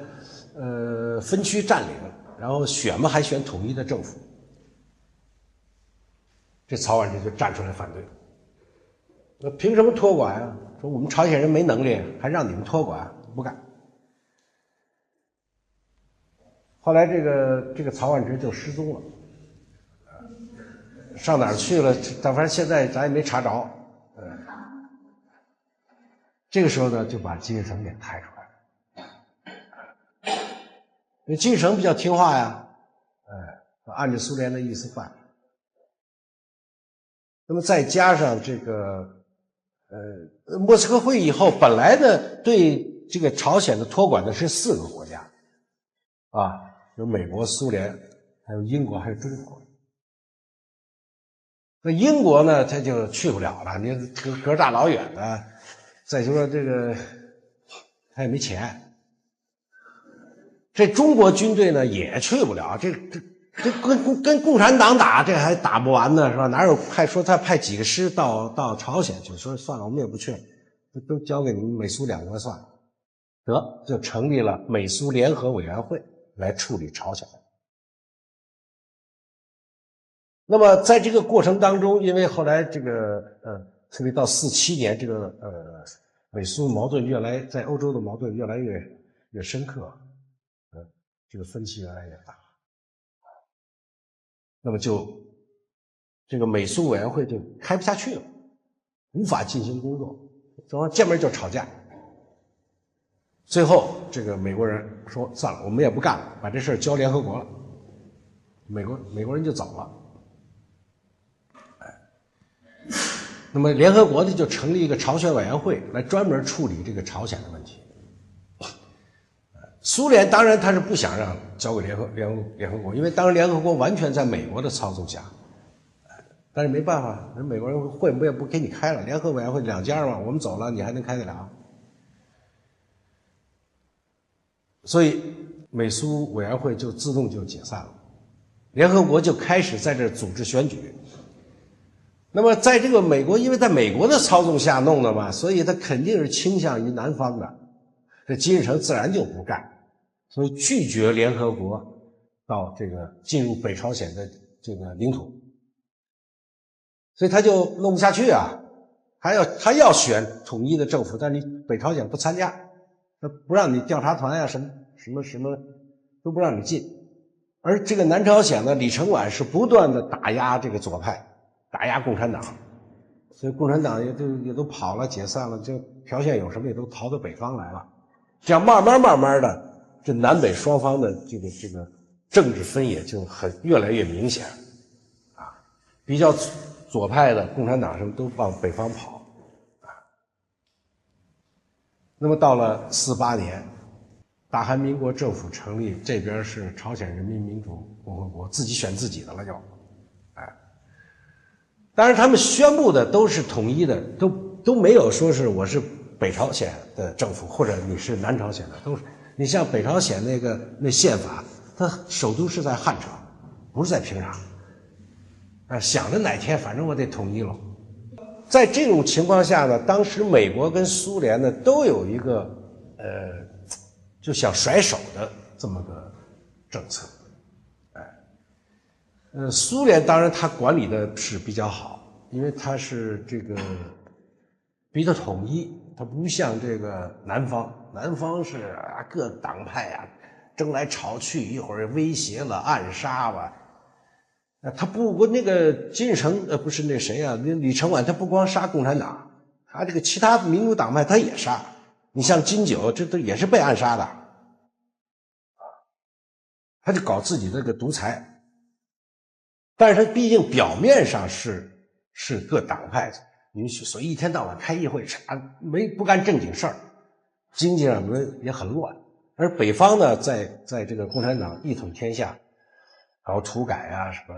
分区占领，然后选嘛还选统一的政府。这曹婉之就站出来反对，那凭什么托管啊？说我们朝鲜人没能力，还让你们托管，不干。后来这个曹婉之就失踪了，上哪儿去了？但反正现在咱也没查着。这个时候呢，就把金日成给抬出来了。因为金日成比较听话呀，按照苏联的意思办。那么再加上这个莫斯科会议以后，本来呢对这个朝鲜的托管的是4个国家，有美国、苏联，还有英国，还有中国。那英国呢，他就去不了了，你隔大老远的，再说这个他也没钱。这中国军队呢也去不了，这跟共产党打，这还打不完呢，是吧？哪有说他派几个师到朝鲜去？说算了，我们也不去了，都交给你们美苏两国算了。得，就成立了美苏联合委员会来处理朝鲜。那么在这个过程当中，因为后来这个特别到47年，这个美苏矛盾在欧洲的矛盾越来越深刻，这个分歧越来越大。那么这个美苏委员会就开不下去了，无法进行工作，双方见面就吵架。最后这个美国人说算了，我们也不干了，把这事交联合国了。美国人就走了。那么联合国呢就成立一个朝鲜委员会来专门处理这个朝鲜的问题。苏联当然他是不想让交给联合国，因为当时联合国完全在美国的操纵下。但是没办法，人美国人会也不给你开了，联合委员会2家嘛，我们走了，你还能开得了？所以美苏委员会就自动就解散了，联合国就开始在这组织选举。那么在这个美国，因为在美国的操纵下弄的嘛，所以他肯定是倾向于南方的，这金日成自然就不干，所以拒绝联合国到这个进入北朝鲜的这个领土，所以他就弄不下去啊，他要选统一的政府，但你北朝鲜不参加，他不让你调查团呀，什么都不让你进。而这个南朝鲜呢，李承晚是不断的打压这个左派，打压共产党，所以共产党也都跑了，解散了，就朴宪友什么也都逃到北方来了。这样慢慢的，这南北双方的这个政治分野就越来越明显啊，比较左派的共产党什么都往北方跑啊。那么到了48年，大韩民国政府成立，这边是朝鲜人民民主共和国，自己选自己的了就，当然他们宣布的都是统一的，都没有说是我是北朝鲜的政府或者你是南朝鲜的，都是你像北朝鲜那宪法，它首都是在汉城，不是在平壤，想着哪天反正我得统一了。在这种情况下呢，当时美国跟苏联呢都有一个就想甩手的这么个政策。苏联当然它管理的是比较好，因为它是这个比较统一，它不像这个南方是各党派争来吵去，一会儿威胁了暗杀吧。他不，那个金日成不是那谁啊，那李承晚他不光杀共产党，他这个其他民主党派他也杀。你像金九，这都也是被暗杀的，他就搞自己这个独裁。但是他毕竟表面上是各党派允许，所以一天到晚开议会，不干正经事儿，经济上也很乱。而北方呢，在这个共产党一统天下，搞土改什么，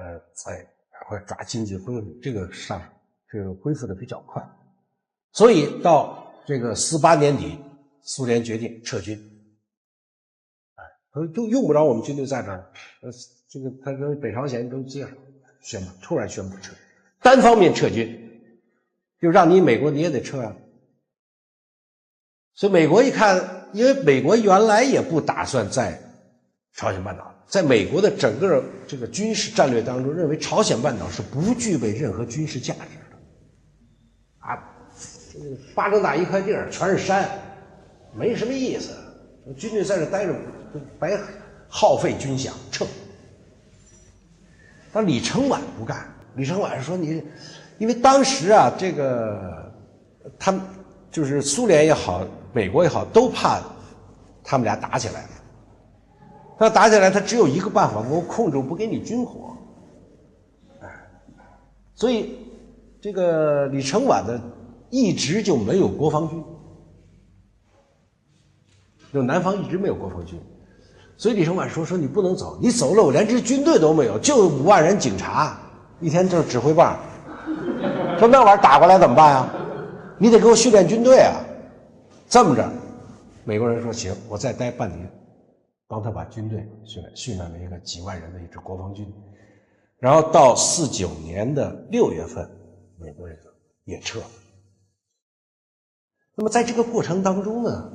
或者抓经济恢复，这个恢复的比较快。所以到这个48年底，苏联决定撤军。就用不着我们军队在这儿，这个他跟北朝鲜都接宣布，突然宣布撤，单方面撤军，就让你美国你也得撤啊。所以美国一看，因为美国原来也不打算在朝鲜半岛，在美国的整个这个军事战略当中，认为朝鲜半岛是不具备任何军事价值的啊，这个巴掌大一块地儿全是山，没什么意思，军队在这待着白耗费军饷，撤。但李承晚不干，李承晚说你，因为当时啊，这个他们就是苏联也好，美国也好，都怕他们俩打起来了。他打起来，他只有一个办法，我控制，我不给你军火。所以这个李承晚的一直就没有国防军，就南方一直没有国防军。所以李承晚说你不能走，你走了我连支军队都没有，就5万人警察，一天就是指挥棒。说那玩意儿打过来怎么办啊？你得给我训练军队啊。这么着，美国人说行，我再待半年，帮他把军队训练了一个几万人的一支国防军。然后到49年的6月份，美国人也撤。那么在这个过程当中呢，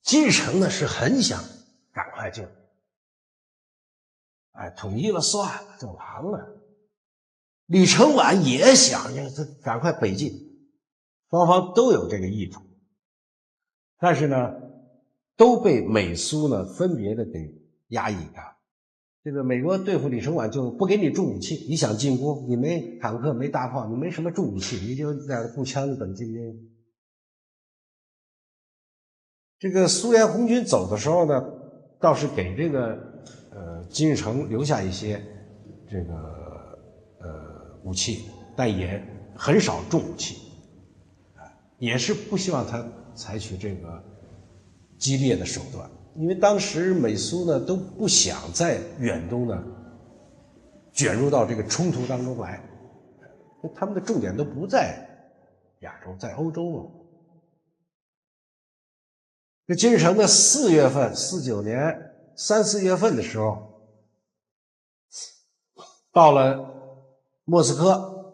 金日成呢是很想赶快就统一了算了就完了。李承晚也想赶快北进，双方都有这个意图，但是呢都被美苏呢分别的给压抑啊。这个美国对付李承晚就不给你重武器，你想进攻，你没坦克没大炮，你没什么重武器，你就点步枪等进兵。这个苏联红军走的时候呢，倒是给这个金日成留下一些这个武器，但也很少重武器，也是不希望他采取这个激烈的手段，因为当时美苏呢都不想在远东呢卷入到这个冲突当中来，他们的重点都不在亚洲，在欧洲了。这金日成的4月份，49年3、4月份的时候，到了莫斯科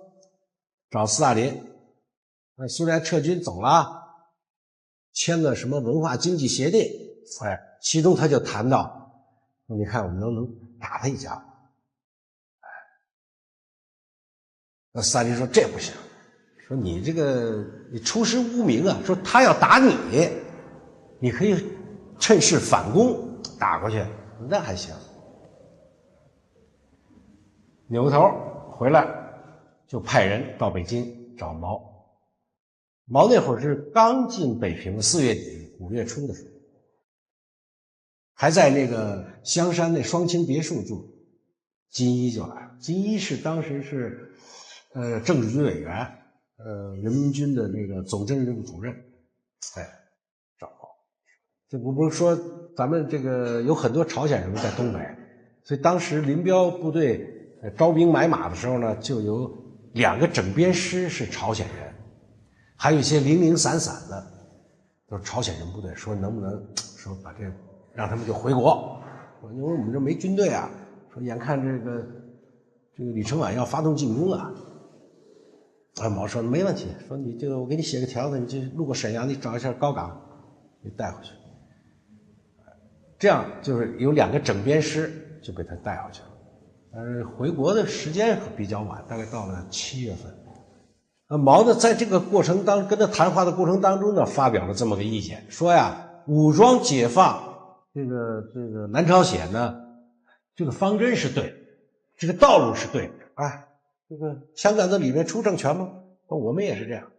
找斯大林，苏联撤军走了，签了什么文化经济协定，其中他就谈到，你看我们能打他一架。那斯大林说这不行，说你这个你出师无名啊，说他要打你，你可以趁势反攻打过去，那还行。扭头回来就派人到北京找毛。毛那会儿是刚进北平，4月底5月初的时候，还在那个香山那双清别墅住。金一就来了，金一是当时是政治局委员，人民军的那个总政治部主任，找毛。这不是说咱们这个有很多朝鲜人在东北，所以当时林彪部队招兵买马的时候呢，就有2个整编师是朝鲜人，还有一些零零散散的都是朝鲜人部队，说能不能说把这让他们就回国，因为我们这没军队啊，说眼看这个李承晚要发动进攻了。毛说没问题，说你这个我给你写个条子，你就路过沈阳，你找一下高岗，你带回去。这样就是有2个整编师就被他带回去了。回国的时间比较晚，大概到了7月份。毛呢，在这个过程当跟他谈话的过程当中呢，发表了这么个意见，说呀，武装解放这个南朝鲜呢，这个方针是对，这个道路是对的，这个香港的里面出政权吗？我们也是这样，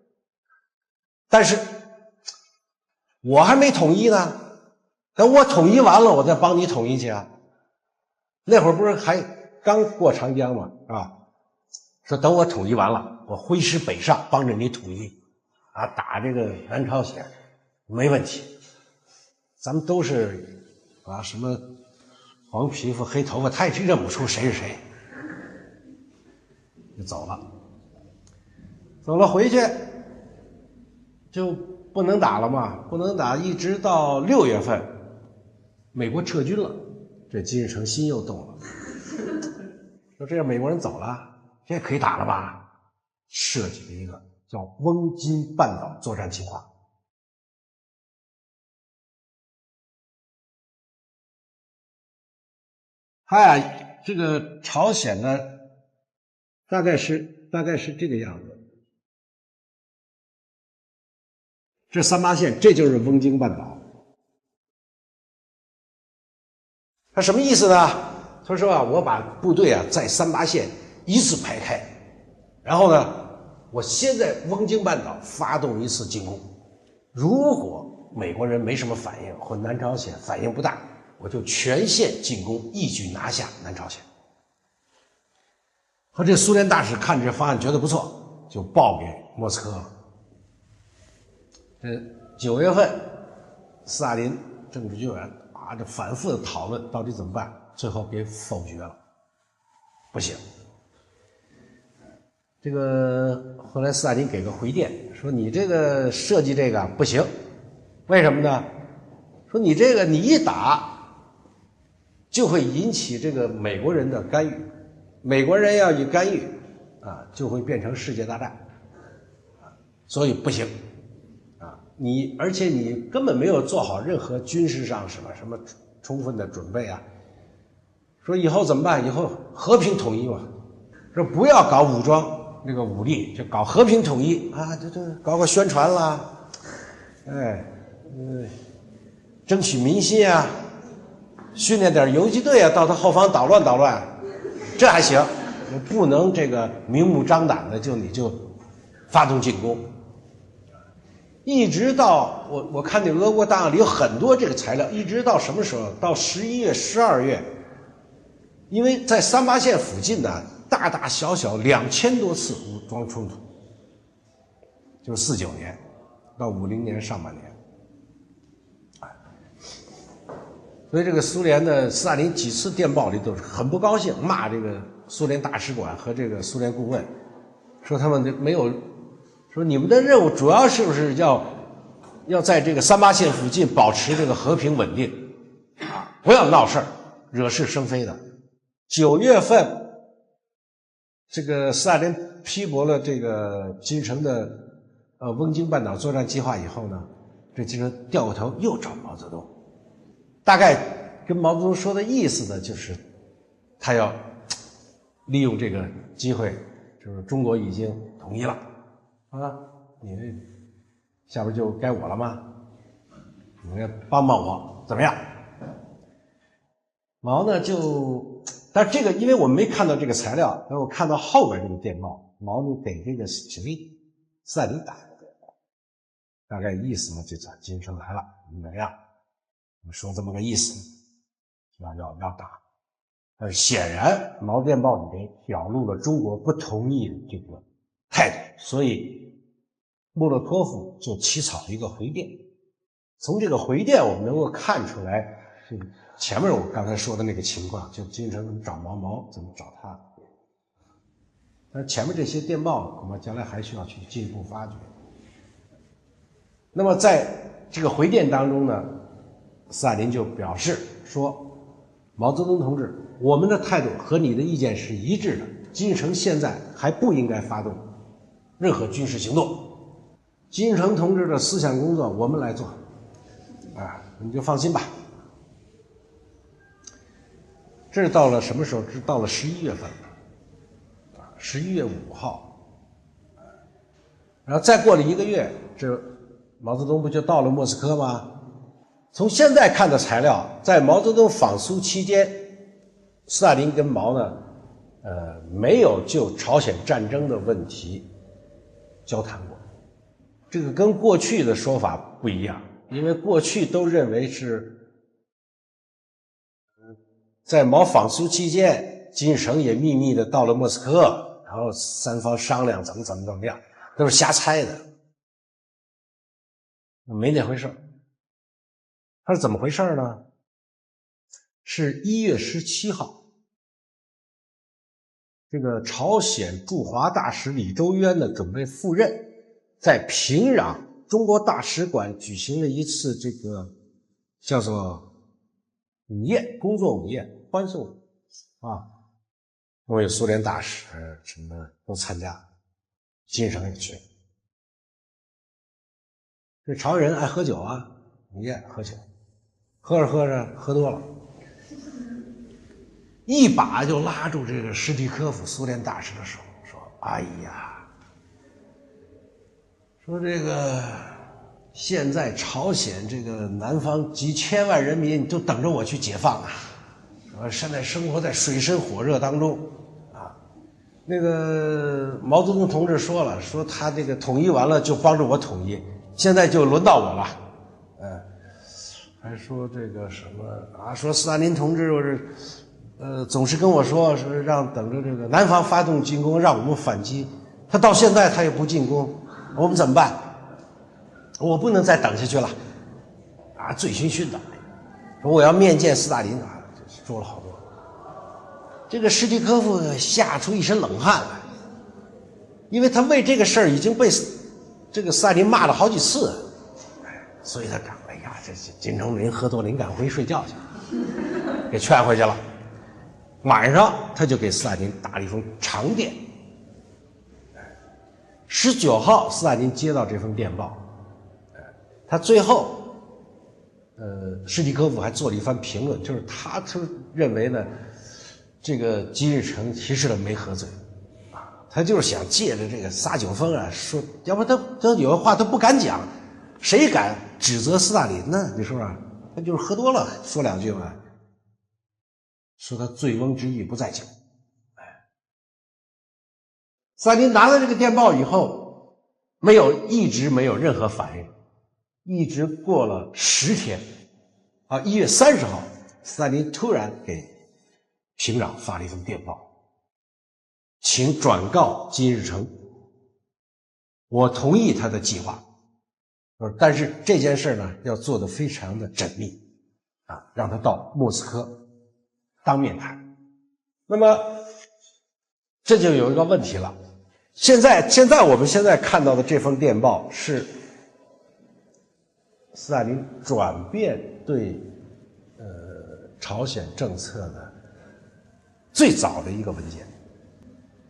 但是我还没统一呢，等我统一完了，我再帮你统一去啊。那会儿不是还刚过长江吗？说等我统一完了，我挥师北上，帮着你统一打这个南朝鲜没问题。咱们都是什么黄皮肤黑头发，他也认不出谁是谁，就走了回去。就不能打了嘛，不能打，一直到6月份，美国撤军了，这金日成心又动了，说这样美国人走了，这可以打了吧？设计了一个叫翁金半岛作战计划。他呀，这个朝鲜呢，大概是这个样子。这38线，这就是翁京半岛。他什么意思呢？他说啊，我把部队啊在38线依次排开，然后呢，我先在翁京半岛发动一次进攻。如果美国人没什么反应，或南朝鲜反应不大，我就全线进攻，一举拿下南朝鲜。和这苏联大使看这方案觉得不错，就报给莫斯科了。9月份，斯大林政治局委员啊，这反复的讨论到底怎么办，最后给否决了，不行。这个后来斯大林给个回电，说你这个设计这个不行，为什么呢？说你这个你一打，就会引起这个美国人的干预，美国人要一干预啊，就会变成世界大战，所以不行。而且你根本没有做好任何军事上什么充分的准备啊！说以后怎么办？以后和平统一嘛，说不要搞武装那个武力，就搞和平统一啊！这搞个宣传啦，争取民心啊，训练点游击队啊，到他后方捣乱捣乱，这还行，不能这个明目张胆的你就发动进攻。一直到我看那俄国档案里有很多这个材料，一直到什么时候？到11月、12月，因为在38线附近呢，大大小小2000多次武装冲突，就是49年到50年上半年，所以这个苏联的斯大林几次电报里都是很不高兴，骂这个苏联大使馆和这个苏联顾问，说他们没有。说你们的任务主要是不是要在这个38线附近保持这个和平稳定啊，不要闹事儿，惹是生非的。9月份，这个斯大林批驳了这个金日成的翁京半岛作战计划以后呢，这金日成掉过头又找毛泽东，大概跟毛泽东说的意思呢，就是他要利用这个机会，就是中国已经统一了。啊，你下边就该我了吗？你要帮帮我，怎么样？毛呢但这个因为我没看到这个材料，但我看到后边这个电报，毛就给这个斯大林打的，大概意思呢，就叫金日成来了，你怎么样？我说这么个意思，要打。但是显然毛电报里面表露了中国不同意的这个态度，所以莫洛托夫就起草了一个回电。从这个回电我们能够看出来，前面我刚才说的那个情况，就金日成怎么找毛怎么找他。但是前面这些电报恐怕将来还需要去进一步发掘。那么在这个回电当中呢，斯大林就表示说，毛泽东同志，我们的态度和你的意见是一致的，金日成现在还不应该发动任何军事行动，金日成同志的思想工作我们来做，你就放心吧。这是到了什么时候？这是到了11月份，11月5号，然后再过了1个月，这毛泽东不就到了莫斯科吗？从现在看的材料，在毛泽东访苏期间，斯大林跟毛呢，没有就朝鲜战争的问题交谈过。这个跟过去的说法不一样，因为过去都认为是在毛访苏期间，金日成也秘密的到了莫斯科，然后三方商量怎么样，都是瞎猜的，没那回事。他是怎么回事呢？是1月17号，这个朝鲜驻华大使李周渊呢准备赴任，在平壤中国大使馆举行了一次这个叫做午宴，工作午宴，欢送啊，我有苏联大使什么都参加，金日成也去。这朝鲜人爱喝酒啊，午宴喝酒，喝着喝着喝多了，一把就拉住这个史蒂科夫苏联大使的手，说：“哎呀，说这个现在朝鲜这个南方几千万人民都等着我去解放啊，说现在生活在水深火热当中啊。那个毛泽东同志说了，说他这个统一完了就帮着我统一，现在就轮到我了。”还说这个什么啊？说斯大林同志总是跟我说让等着这个南方发动进攻，让我们反击。他到现在他也不进攻，我们怎么办？我不能再等下去了，啊，醉醺醺的，说我要面见斯大林啊，说了好多。这个史蒂科夫吓出一身冷汗来，因为他为这个事儿已经被这个斯大林骂了好几次，所以他讲，哎呀，这金城林喝多了，你赶回去睡觉去，给劝回去了。晚上他就给斯大林打了一封长电。19号，斯大林接到这封电报，他最后，史蒂科夫还做了一番评论，就是他认为呢，这个金日成其实没喝醉，啊，他就是想借着这个撒酒疯啊，说，要不他有的话他不敢讲，谁敢指责斯大林呢？你说说，他就是喝多了说两句嘛，说他醉翁之意不在酒。斯大林拿了这个电报以后，一直没有任何反应，一直过了10天，啊，1月30号，斯大林突然给平壤发了一封电报，请转告金日成，我同意他的计划，但是这件事呢要做得非常的缜密，啊，让他到莫斯科当面谈。那么这就有一个问题了。现在我们现在看到的这封电报是斯大林转变对朝鲜政策的最早的一个文件，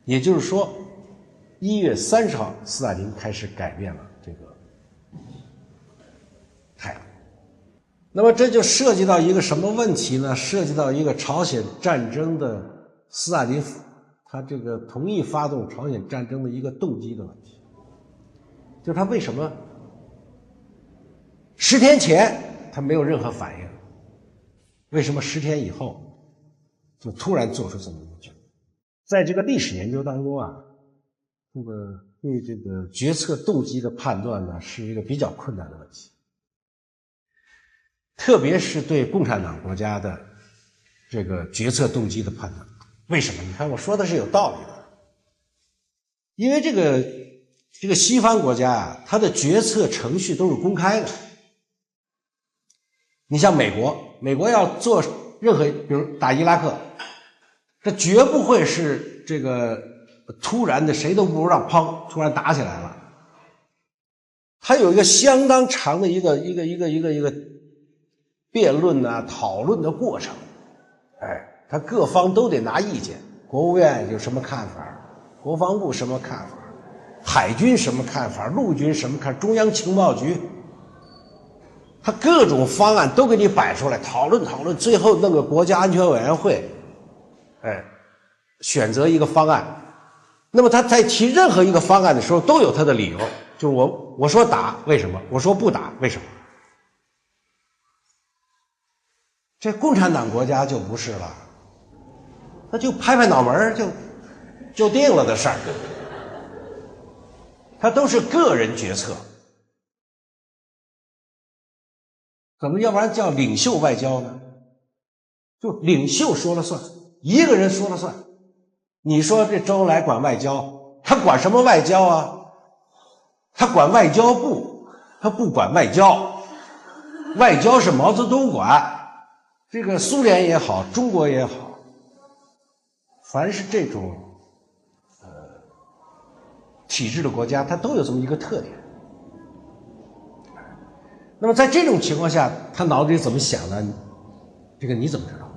也就是说1月30号斯大林开始改变了这个态度。那么这就涉及到一个什么问题呢？涉及到一个朝鲜战争的斯大林他这个同意发动朝鲜战争的一个动机的问题，就是他为什么10天前他没有任何反应，为什么10天以后就突然做出这么一个决定？在这个历史研究当中啊，这个对这个决策动机的判断呢，是一个比较困难的问题，特别是对共产党国家的这个决策动机的判断。为什么？你看我说的是有道理的，因为这个西方国家啊，它的决策程序都是公开的。你像美国要做任何，比如打伊拉克，这绝不会是这个突然的谁都不知道，砰，突然打起来了。它有一个相当长的一个辩论啊、讨论的过程，他各方都得拿意见，国务院有什么看法，国防部什么看法，海军什么看法，陆军什么看法，中央情报局，他各种方案都给你摆出来，讨论，最后弄个国家安全委员会，选择一个方案。那么他在提任何一个方案的时候都有他的理由，就是我说打为什么，我说不打为什么。这共产党国家就不是了，那就拍拍脑门就定了的事儿，他都是个人决策。怎么要不然叫领袖外交呢？就领袖说了算，一个人说了算。你说这周恩来管外交，他管什么外交啊？他管外交部，他不管外交。外交是毛泽东管，这个苏联也好，中国也好，凡是这种体制的国家，它都有这么一个特点，那么在这种情况下，他脑子里怎么想呢？这个你怎么知道？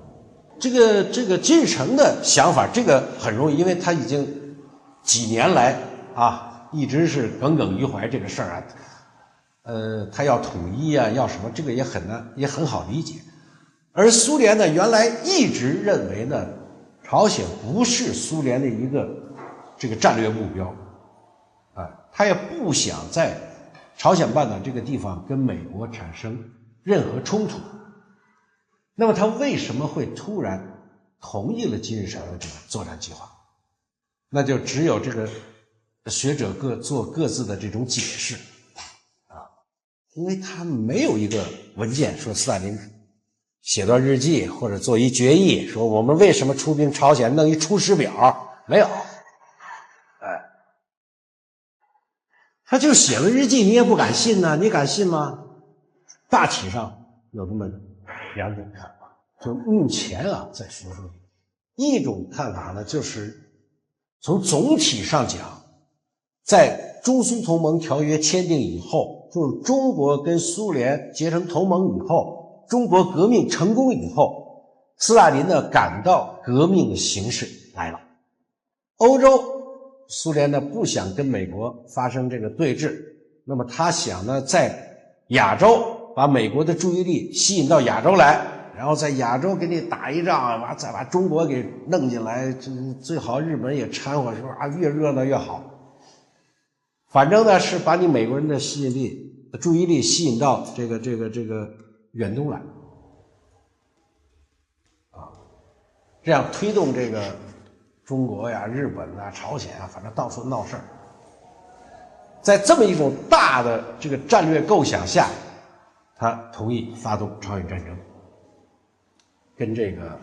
这个金日成的想法，这个很容易，因为他已经几年来一直是耿耿于怀这个事儿啊。他要统一啊，要什么，这个也很好理解。而苏联呢，原来一直认为呢，朝鲜不是苏联的一个这个战略目标，他也不想在朝鲜半岛这个地方跟美国产生任何冲突。那么他为什么会突然同意了金日成的这个作战计划？那就只有这个学者做各自的这种解释因为他没有一个文件说斯大林写段日记或者做一决议说我们为什么出兵朝鲜，弄一出师表，没有。他就写了日记，你也不敢信呢，你敢信吗？大体上有这么两种看法。就目前在学术里，一种看法呢，就是从总体上讲，在中苏同盟条约签订以后，就是中国跟苏联结成同盟以后，中国革命成功以后，斯大林呢感到革命的形势来了。欧洲苏联呢不想跟美国发生这个对峙，那么他想呢在亚洲把美国的注意力吸引到亚洲来，然后在亚洲给你打一仗，再把中国给弄进来，最好日本也掺和，说越热闹越好。反正呢是把你美国人的注意力吸引到这个远东来这样推动这个中国呀、日本啊、朝鲜啊，反正到处闹事儿。在这么一种大的这个战略构想下，他同意发动朝鲜战争，跟这个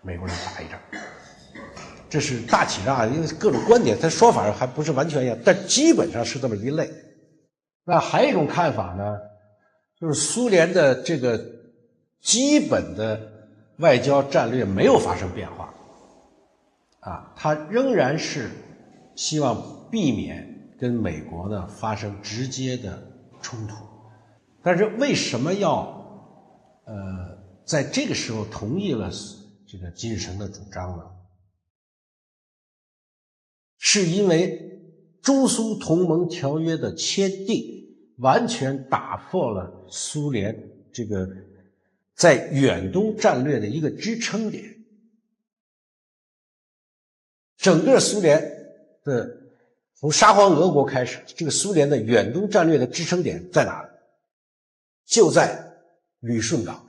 美国人打一仗。这是大体上因为各种观点，他说法还不是完全一样，但基本上是这么一类。那还有一种看法呢，就是苏联的这个基本的外交战略没有发生变化他仍然是希望避免跟美国呢发生直接的冲突。但是为什么要在这个时候同意了这个金日成的主张呢？是因为中苏同盟条约的签订完全打破了苏联这个在远东战略的一个支撑点。整个苏联的从沙皇俄国开始，这个苏联的远东战略的支撑点在哪？就在旅顺港。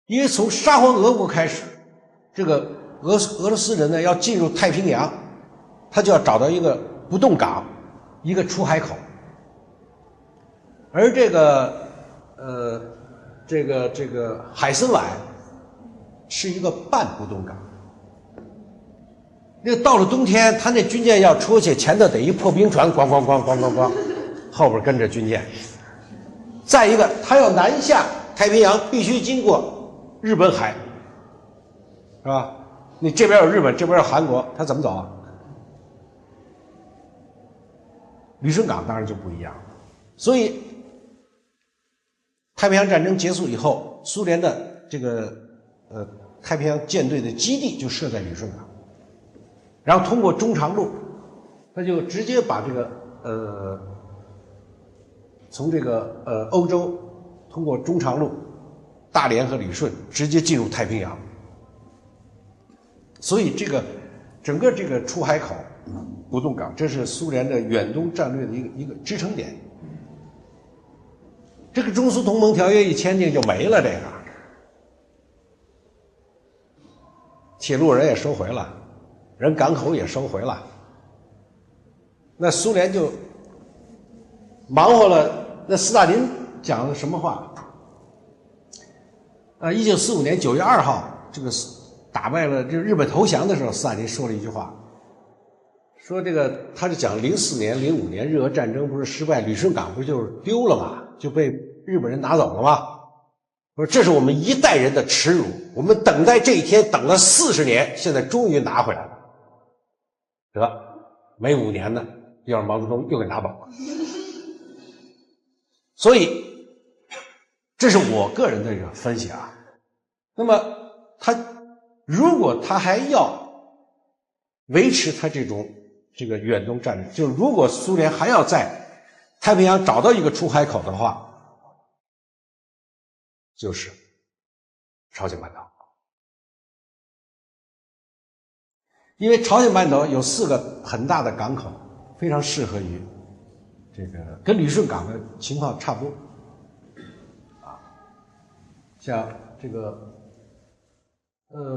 因为从沙皇俄国开始，这个俄罗斯人呢要进入太平洋，他就要找到一个不动港，一个出海口。而这个海参崴是一个半不动港。那到了冬天，他那军舰要出去，前头得一破冰船，咣咣咣咣咣咣，后边跟着军舰。再一个，他要南下太平洋，必须经过日本海，是吧？你这边有日本，这边有韩国，他怎么走啊？旅顺港当然就不一样了。所以太平洋战争结束以后，苏联的这个太平洋舰队的基地就设在旅顺港，然后通过中长路，他就直接把这个从这个欧洲通过中长路大连和旅顺直接进入太平洋。所以这个整个这个出海口不动港，这是苏联的远东战略的一个支撑点。这个中苏同盟条约一签订就没了，这个铁路人也收回了，人港口也收回了，那苏联就忙活了。那斯大林讲了什么话？1945年9月2号，这个打败了这日本投降的时候，斯大林说了一句话，说这个他是讲04年、05年日俄战争不是失败，旅顺港不就是丢了吗？就被日本人拿走了吗？说这是我们一代人的耻辱，我们等待这一天等了40年，现在终于拿回来了。得没5年呢，要让毛泽东又给拿走了。所以，这是我个人的一个分析啊。那么，如果他还要维持他这个远东战略，就如果苏联还要在太平洋找到一个出海口的话，就是朝鲜半岛。因为朝鲜半岛有4个很大的港口，非常适合于这个跟旅顺港的情况差不多啊，像这个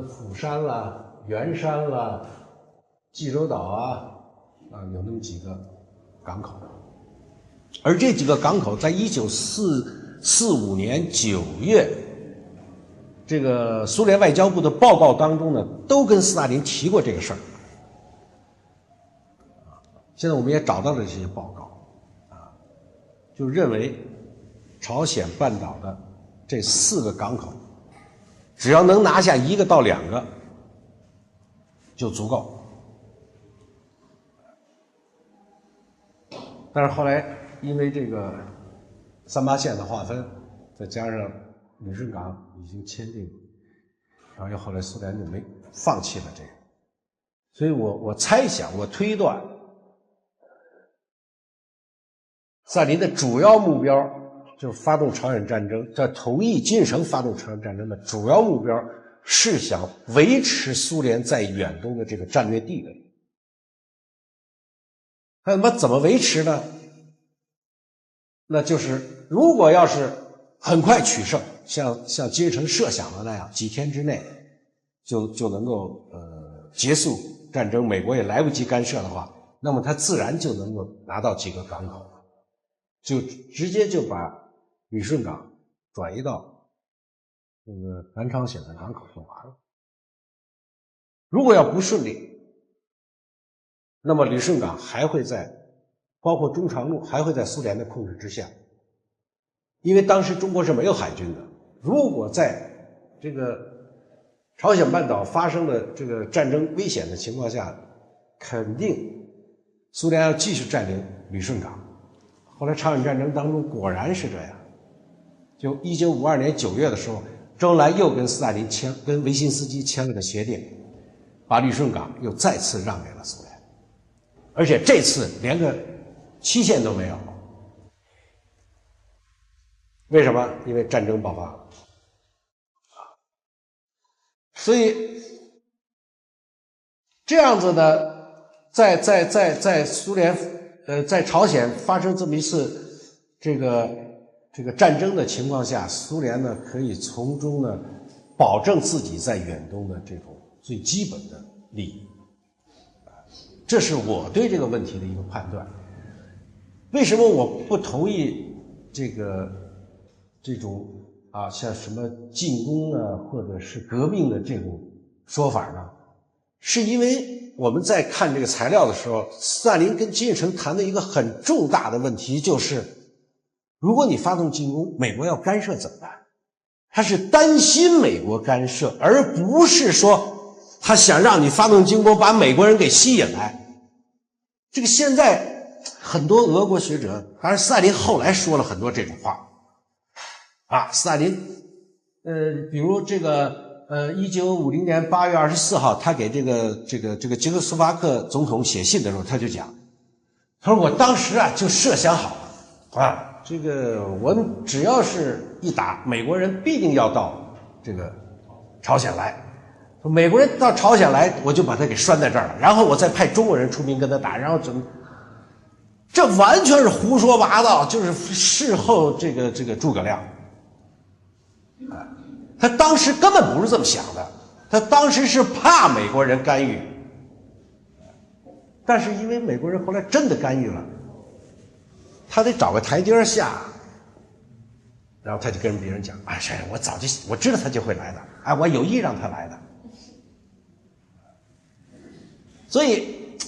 釜山啦、元山啦、济州岛有那么几个港口，而这几个港口在1945年9月，这个苏联外交部的报告当中呢，都跟斯大林提过这个事儿。现在我们也找到了这些报告，就认为朝鲜半岛的这4个港口，只要能拿下1个到2个就足够。但是后来因为这个38线的划分，再加上旅顺港已经签订，然后后来苏联就没放弃了这个，所以我猜想，我推断，斯大林的主要目标就是发动朝鲜战争，在同意金日成发动朝鲜战争的主要目标是想维持苏联在远东的这个战略地位。那怎么维持呢？那就是如果要是很快取胜，像金日成设想的那样，几天之内就能够结束战争，美国也来不及干涉的话，那么他自然就能够拿到几个港口，就直接就把旅顺港转移到那个南朝鲜的港口就完了。如果要不顺利，那么旅顺港还会包括中长路还会在苏联的控制之下，因为当时中国是没有海军的。如果在这个朝鲜半岛发生的这个战争危险的情况下，肯定苏联要继续占领旅顺港。后来朝鲜战争当中果然是这样，就1952年9月的时候，周恩来又跟斯大林跟维辛斯基签了个协定，把旅顺港又再次让给了苏联，而且这次连个期限都没有。为什么？因为战争爆发了。所以这样子呢，在苏联在朝鲜发生这么一次这个战争的情况下，苏联呢可以从中呢保证自己在远东的这种最基本的利益。这是我对这个问题的一个判断。为什么我不同意这种像什么进攻或者是革命的这种说法呢？是因为我们在看这个材料的时候，斯大林跟金日成谈的一个很重大的问题就是，如果你发动进攻，美国要干涉怎么办？他是担心美国干涉，而不是说他想让你发动进攻把美国人给吸引来。这个现在很多俄国学者，当然斯大林后来说了很多这种话斯大林比如这个1950年8月24号他给这个捷克斯洛伐克总统写信的时候，他就讲，他说我当时就设想好了这个我们只要是一打，美国人必定要到这个朝鲜来，说美国人到朝鲜来，我就把他给拴在这儿了，然后我再派中国人出兵跟他打，然后怎么？这完全是胡说八道，就是事后这个诸葛亮。他当时根本不是这么想的，他当时是怕美国人干预，但是因为美国人后来真的干预了，他得找个台阶下，然后他就跟别人讲，我知道他就会来的，我有意让他来的。所以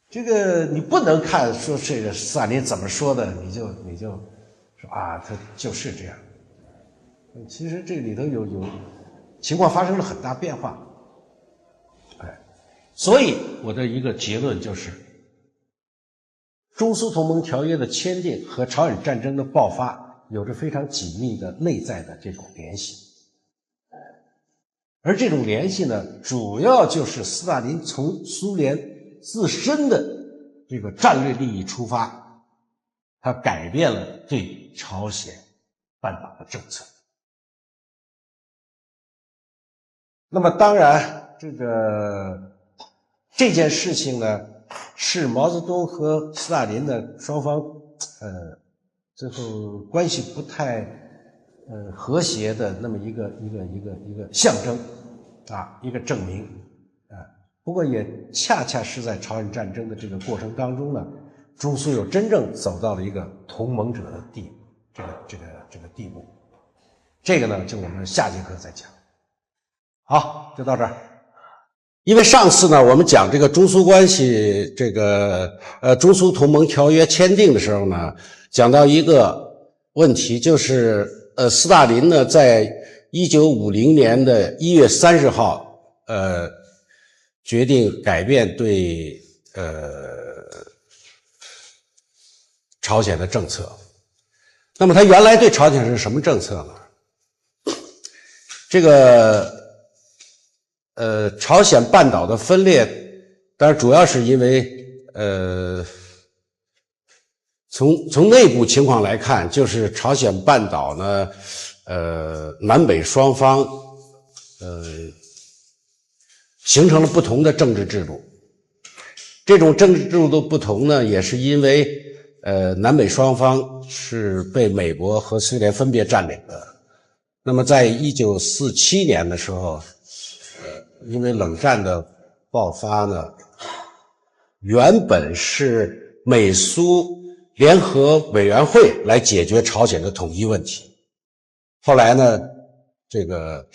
这个你不能看说这个斯大林怎么说的，你就说他就是这样。其实这个里头有情况发生了很大变化，所以我的一个结论就是，中苏同盟条约的签订和朝鲜战争的爆发有着非常紧密的内在的这种联系。而这种联系呢，主要就是斯大林从苏联自身的这个战略利益出发，他改变了对朝鲜半岛的政策。那么当然这件事情呢，是毛泽东和斯大林的双方最后关系不太和谐的那么一个象征啊，一个证明啊。不过也恰恰是在朝鲜战争的这个过程当中呢，中苏又真正走到了一个同盟者的地步。这个呢，就我们下节课再讲。好，就到这儿。因为上次呢，我们讲这个中苏关系，中苏同盟条约签订的时候呢，讲到一个问题，就是斯大林呢，在1950年的1月30号，决定改变对朝鲜的政策。那么他原来对朝鲜是什么政策呢？朝鲜半岛的分裂，当然主要是因为从内部情况来看，就是朝鲜半岛呢，南北双方形成了不同的政治制度。这种政治制度的不同呢，也是因为南北双方是被美国和苏联分别占领的。那么在1947年的时候，因为冷战的爆发呢，原本是美苏联合委员会来解决朝鲜的统一问题。后来呢，这个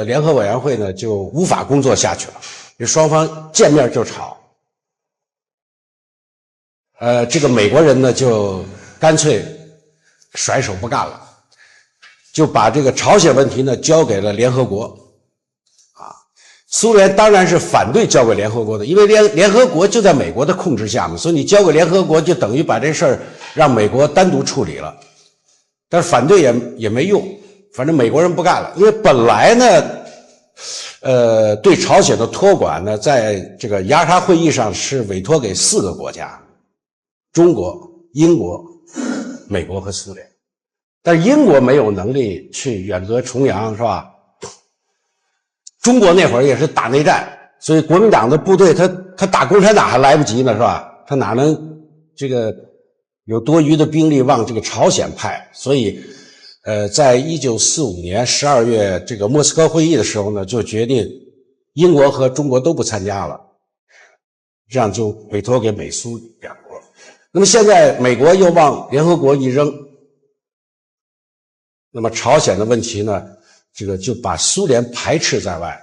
联合委员会呢就无法工作下去了，因为双方见面就吵。这个美国人呢就干脆甩手不干了，就把这个朝鲜问题呢交给了联合国。苏联当然是反对交给联合国的，因为联合国就在美国的控制下嘛，所以你交给联合国就等于把这事儿让美国单独处理了。但是反对也没用，反正美国人不干了，因为本来呢，对朝鲜的托管呢，在这个雅沙会议上是委托给4个国家：中国、英国、美国和苏联。但是英国没有能力去远隔重洋，是吧？中国那会儿也是打内战，所以国民党的部队他打共产党还来不及呢，是吧？他哪能有多余的兵力往这个朝鲜派？所以在1945年12月这个莫斯科会议的时候呢，就决定英国和中国都不参加了，这样就委托给美苏两国。那么现在美国又往联合国一扔，那么朝鲜的问题呢，就把苏联排斥在外。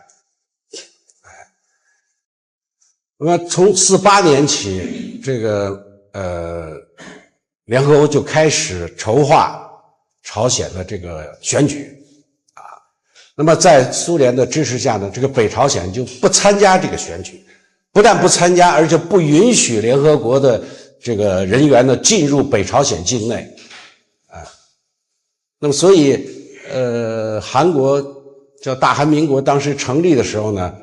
那么从48年起，联合国就开始筹划朝鲜的这个选举啊。那么在苏联的支持下呢，这个北朝鲜就不参加这个选举，不但不参加，而且不允许联合国的这个人员呢进入北朝鲜境内啊。那么所以韩国叫大韩民国当时成立的时候呢，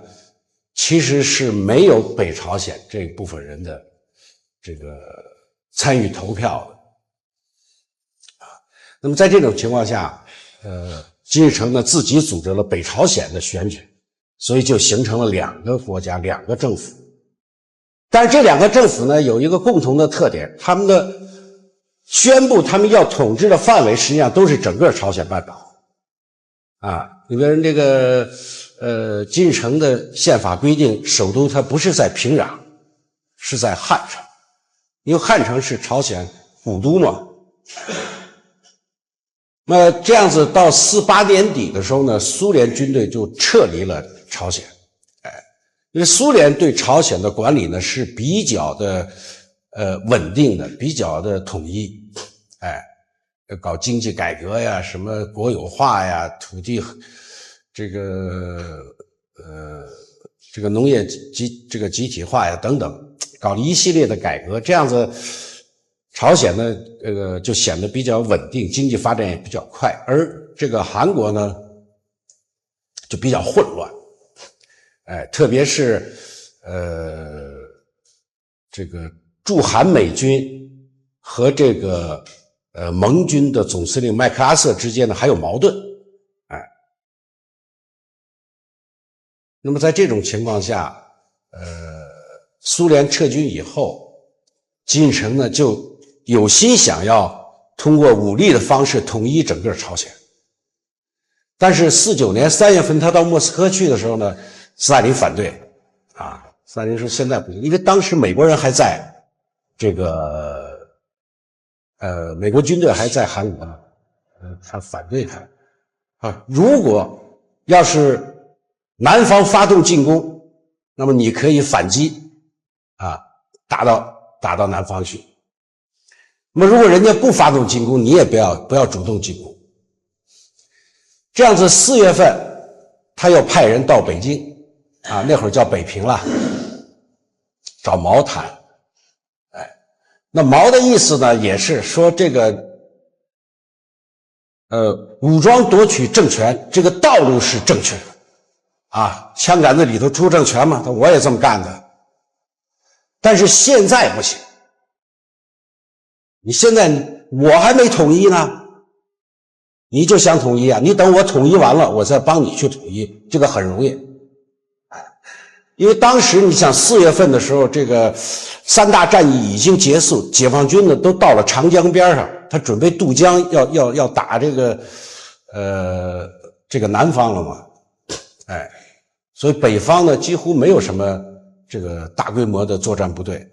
其实是没有北朝鲜这部分人的参与投票的啊。那么在这种情况下，金日成呢自己组织了北朝鲜的选举，所以就形成了2个国家2个政府。但是这2个政府呢有一个共同的特点，他们的宣布他们要统治的范围实际上都是整个朝鲜半岛啊。你比如金日成的宪法规定，首都它不是在平壤，是在汉城，因为汉城是朝鲜古都嘛。那这样子到48年底的时候呢，苏联军队就撤离了朝鲜。因为苏联对朝鲜的管理呢是比较的稳定的，比较的统一，搞经济改革呀，什么国有化呀，土地农业集体化呀等等，搞了一系列的改革，这样子朝鲜呢就显得比较稳定，经济发展也比较快，而这个韩国呢就比较混乱。特别是这个驻韩美军和这个盟军的总司令麦克阿瑟之间呢还有矛盾。那么在这种情况下，苏联撤军以后，金日成呢就有心想要通过武力的方式统一整个朝鲜。但是49年3月份他到莫斯科去的时候呢，斯大林反对斯大林说现在不行，因为当时美国人还在这个美国军队还在韩国呢，他反对他如果要是南方发动进攻，那么你可以反击打到南方去。那么如果人家不发动进攻，你也不要主动进攻。这样子4月份他又派人到北京那会儿叫北平了，找毛谈。那毛的意思呢也是说这个武装夺取政权这个道路是正确的枪杆子里头出政权嘛，我也这么干的。但是现在不行，你现在我还没统一呢，你就想统一你等我统一完了我再帮你去统一，这个很容易。因为当时你想4月份的时候，这个3大战役已经结束，解放军呢都到了长江边上，他准备渡江要打这个南方了嘛。所以北方呢几乎没有什么这个大规模的作战部队。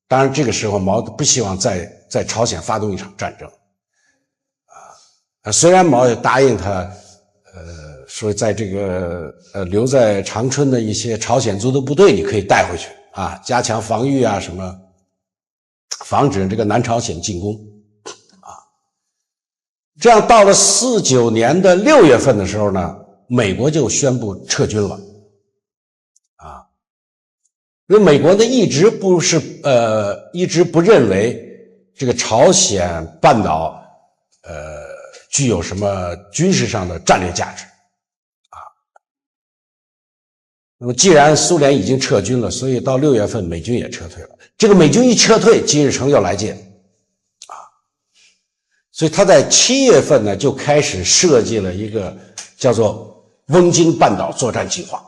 当然这个时候毛不希望在朝鲜发动一场战争虽然毛也答应他说在这个留在长春的一些朝鲜族的部队你可以带回去加强防御什么，防止这个南朝鲜进攻这样到了49年的6月份的时候呢，美国就宣布撤军了因为美国呢一直不认为这个朝鲜半岛具有什么军事上的战略价值那么既然苏联已经撤军了，所以到6月份美军也撤退了。这个美军一撤退，金日成又来劲所以他在7月份呢就开始设计了一个叫做翁京半岛作战计划。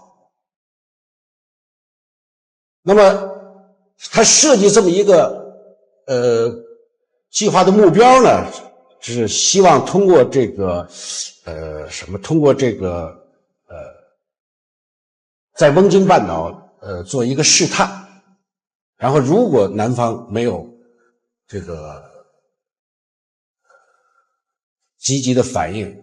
那么他设计这么一个计划的目标呢，是希望通过这个在翁京半岛做一个试探，然后如果南方没有这个积极的反应，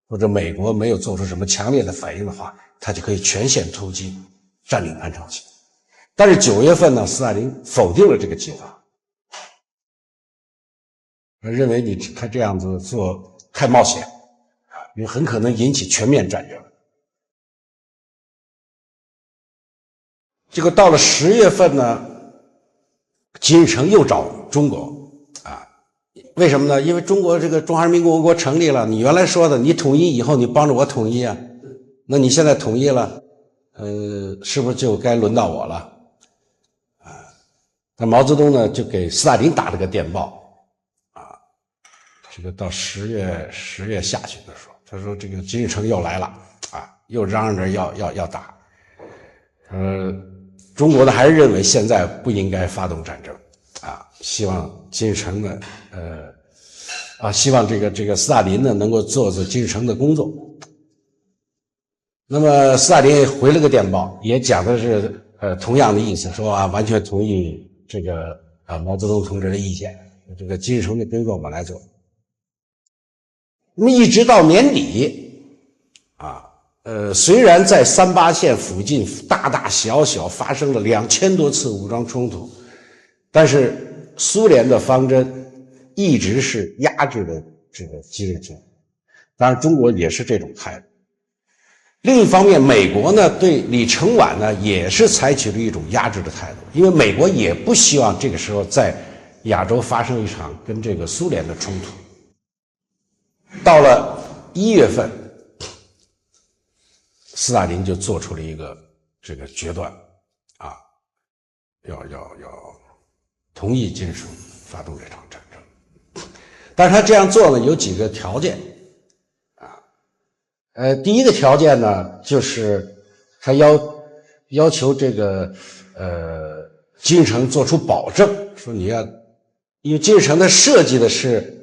或者美国没有做出什么强烈的反应的话，他就可以全线突击占领南朝鲜。但是9月份呢，斯大林否定了这个计划，认为他这样子做太冒险因为很可能引起全面战争。结果到了10月份呢，金日成又找中国为什么呢？因为中国这个中华人民共和国成立了，你原来说的你统一以后你帮着我统一那你现在统一了是不是就该轮到我了那毛泽东呢就给斯大林打了个电报这个到10月下旬的时候，他说这个金日成又来了又嚷嚷着要打中国呢还是认为现在不应该发动战争希望金日成呢希望这个斯大林呢能够做金日成的工作。那么斯大林回了个电报，也讲的是同样的意思，说完全同意这个毛泽东同志的意见，这个金日成的工作我来做。那么一直到年底虽然在38线附近大大小小发生了2000多次武装冲突，但是苏联的方针一直是压制的这个金日成，当然中国也是这种态度。另一方面，美国呢对李承晚呢也是采取了一种压制的态度，因为美国也不希望这个时候在亚洲发生一场跟这个苏联的冲突。到了1月份，斯大林就做出了一个这个决断啊，要同意金日成发动这场战争。但是他这样做呢有几个条件啊，第一个条件呢就是他要求这个金日成做出保证，说你要，因为金日成他设计的是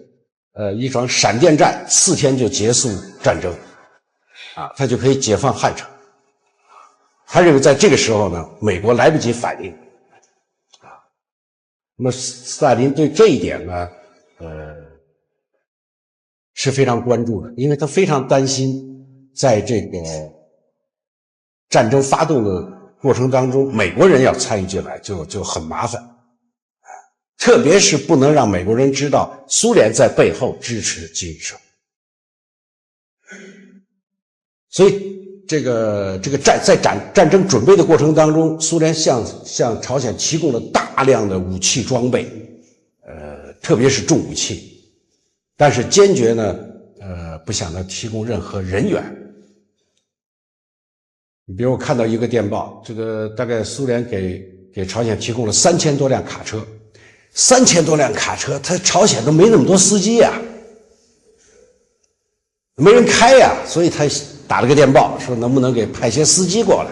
一场闪电战，4天就结束战争啊，他就可以解放汉城。他认为在这个时候呢，美国来不及反应啊。那么斯大林对这一点呢，是非常关注的，因为他非常担心在这个战争发动的过程当中，美国人要参与进来就很麻烦。特别是不能让美国人知道苏联在背后支持金日成，所以这个在战争准备的过程当中，苏联向朝鲜提供了大量的武器装备，特别是重武器，但是坚决呢，不向他提供任何人员。你比如我看到一个电报，这个大概苏联给朝鲜提供了3000多辆卡车。3000多辆卡车，他朝鲜都没那么多司机呀，没人开呀，所以他打了个电报说能不能给派些司机过来。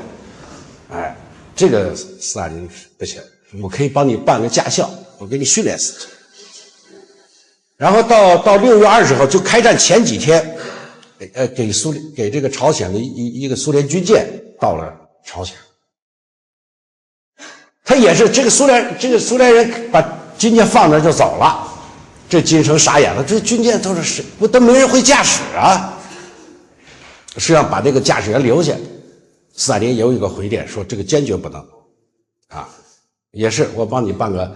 哎，这个斯大林不行，我可以帮你办个驾校，我给你训练司机。然后到6月20号就开战前几天，给这个朝鲜的一个苏联军舰到了朝鲜。他也是这个苏联人把军舰放那就走了，这金日成傻眼了，这军舰都是谁？都没人会驾驶啊！实际上把这个驾驶员留下，斯大林有一个回电说这个坚决不能啊，也是我帮你办个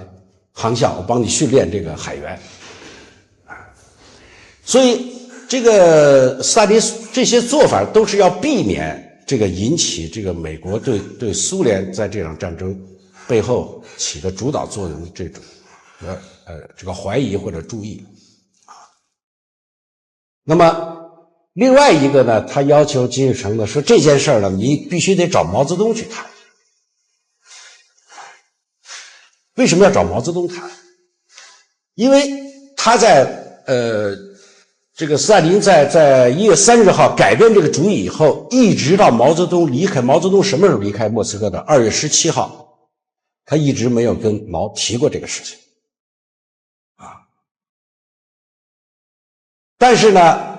航校，我帮你训练这个海员啊。所以这个斯大林这些做法都是要避免这个引起这个美国对苏联在这场战争背后起的主导作用的这种这个怀疑或者注意啊。那么另外一个呢，他要求金日成呢说这件事儿呢，你必须得找毛泽东去谈。为什么要找毛泽东谈？因为他在这个斯大林在1月30号改变这个主意以后，一直到毛泽东离开，毛泽东什么时候离开莫斯科的？2月17号，他一直没有跟毛提过这个事情。但是呢，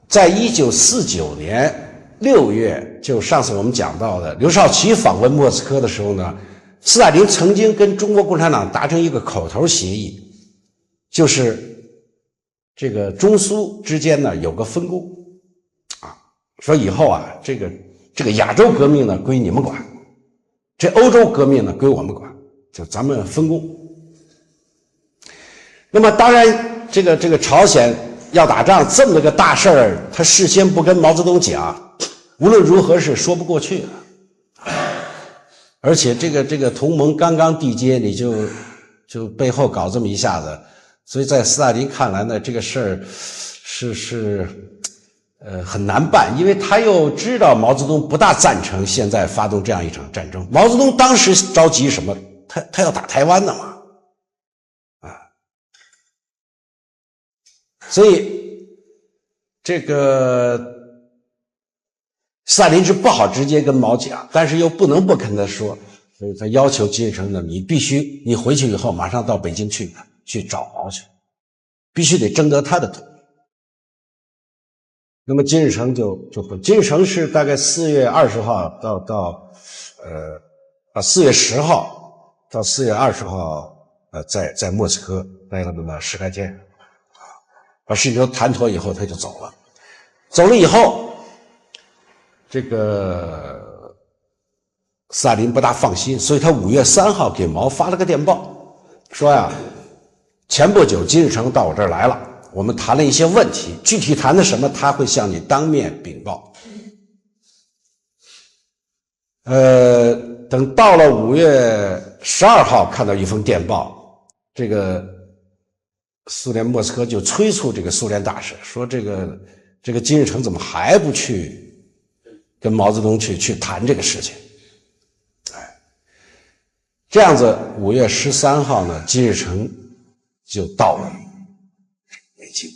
在1949年6月，就上次我们讲到的刘少奇访问莫斯科的时候呢，斯大林曾经跟中国共产党达成一个口头协议，就是这个中苏之间呢有个分工啊，说以后啊这个亚洲革命呢归你们管，这欧洲革命呢归我们管，就咱们分工。那么当然这个朝鲜要打仗这么个大事儿，他事先不跟毛泽东讲，无论如何是说不过去的。而且这个同盟刚刚缔结，你就背后搞这么一下子，所以在斯大林看来呢，这个事儿是很难办，因为他又知道毛泽东不大赞成现在发动这样一场战争。毛泽东当时着急什么？他要打台湾的嘛，所以这个斯大林是不好直接跟毛讲，但是又不能不跟他说，所以他要求金日成呢，你回去以后马上到北京去找毛去，必须得征得他的同意。那么金日成金日成是大概4月20号到4月10号到4月20号在莫斯科待了那么10来天。把事情都谈妥以后，他就走了。走了以后，这个斯大林不大放心，所以他5月3号给毛发了个电报，说呀，前不久金日成到我这儿来了，我们谈了一些问题，具体谈的什么，他会向你当面禀报。等到了5月12号，看到一封电报，这个苏联莫斯科就催促这个苏联大使说，这个金日成怎么还不去跟毛泽东去谈这个事情？这样子5月13号呢，金日成就到了北京，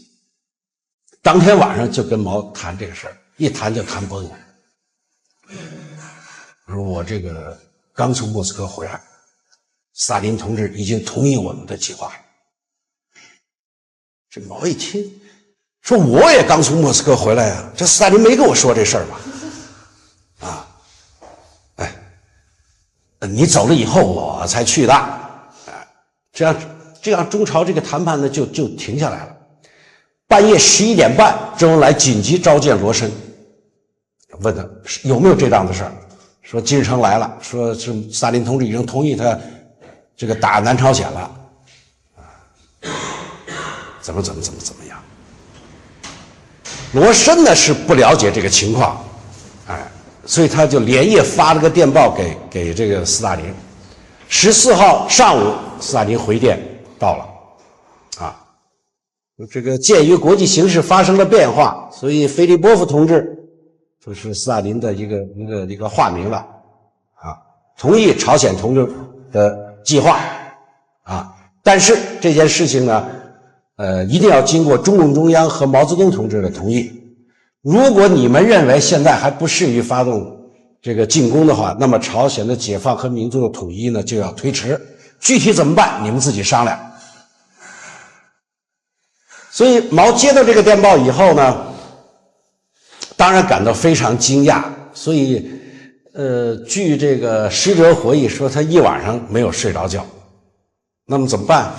当天晚上就跟毛谈这个事儿，一谈就谈崩了。说我这个刚从莫斯科回来，斯大林同志已经同意我们的计划了。这毛一听，说我也刚从莫斯科回来啊，这斯大林没跟我说这事儿吧？你走了以后我才去的，这样中朝这个谈判呢就停下来了。半夜11点半，周恩来紧急召见罗申，问他有没有这档子事儿，说金日成来了，说是斯大林同志已经同意他这个打南朝鲜了，怎么样。罗申呢是不了解这个情况，所以他就连夜发了个电报给这个斯大林。14号上午，斯大林回电到了，这个鉴于国际形势发生了变化，所以菲利波夫同志就是斯大林的一个化名了，同意朝鲜同志的计划，但是这件事情呢，一定要经过中共中央和毛泽东同志的同意。如果你们认为现在还不适宜发动这个进攻的话，那么朝鲜的解放和民族的统一呢就要推迟，具体怎么办你们自己商量。所以毛接到这个电报以后呢，当然感到非常惊讶，所以据这个使者回忆说他一晚上没有睡着觉。那么怎么办？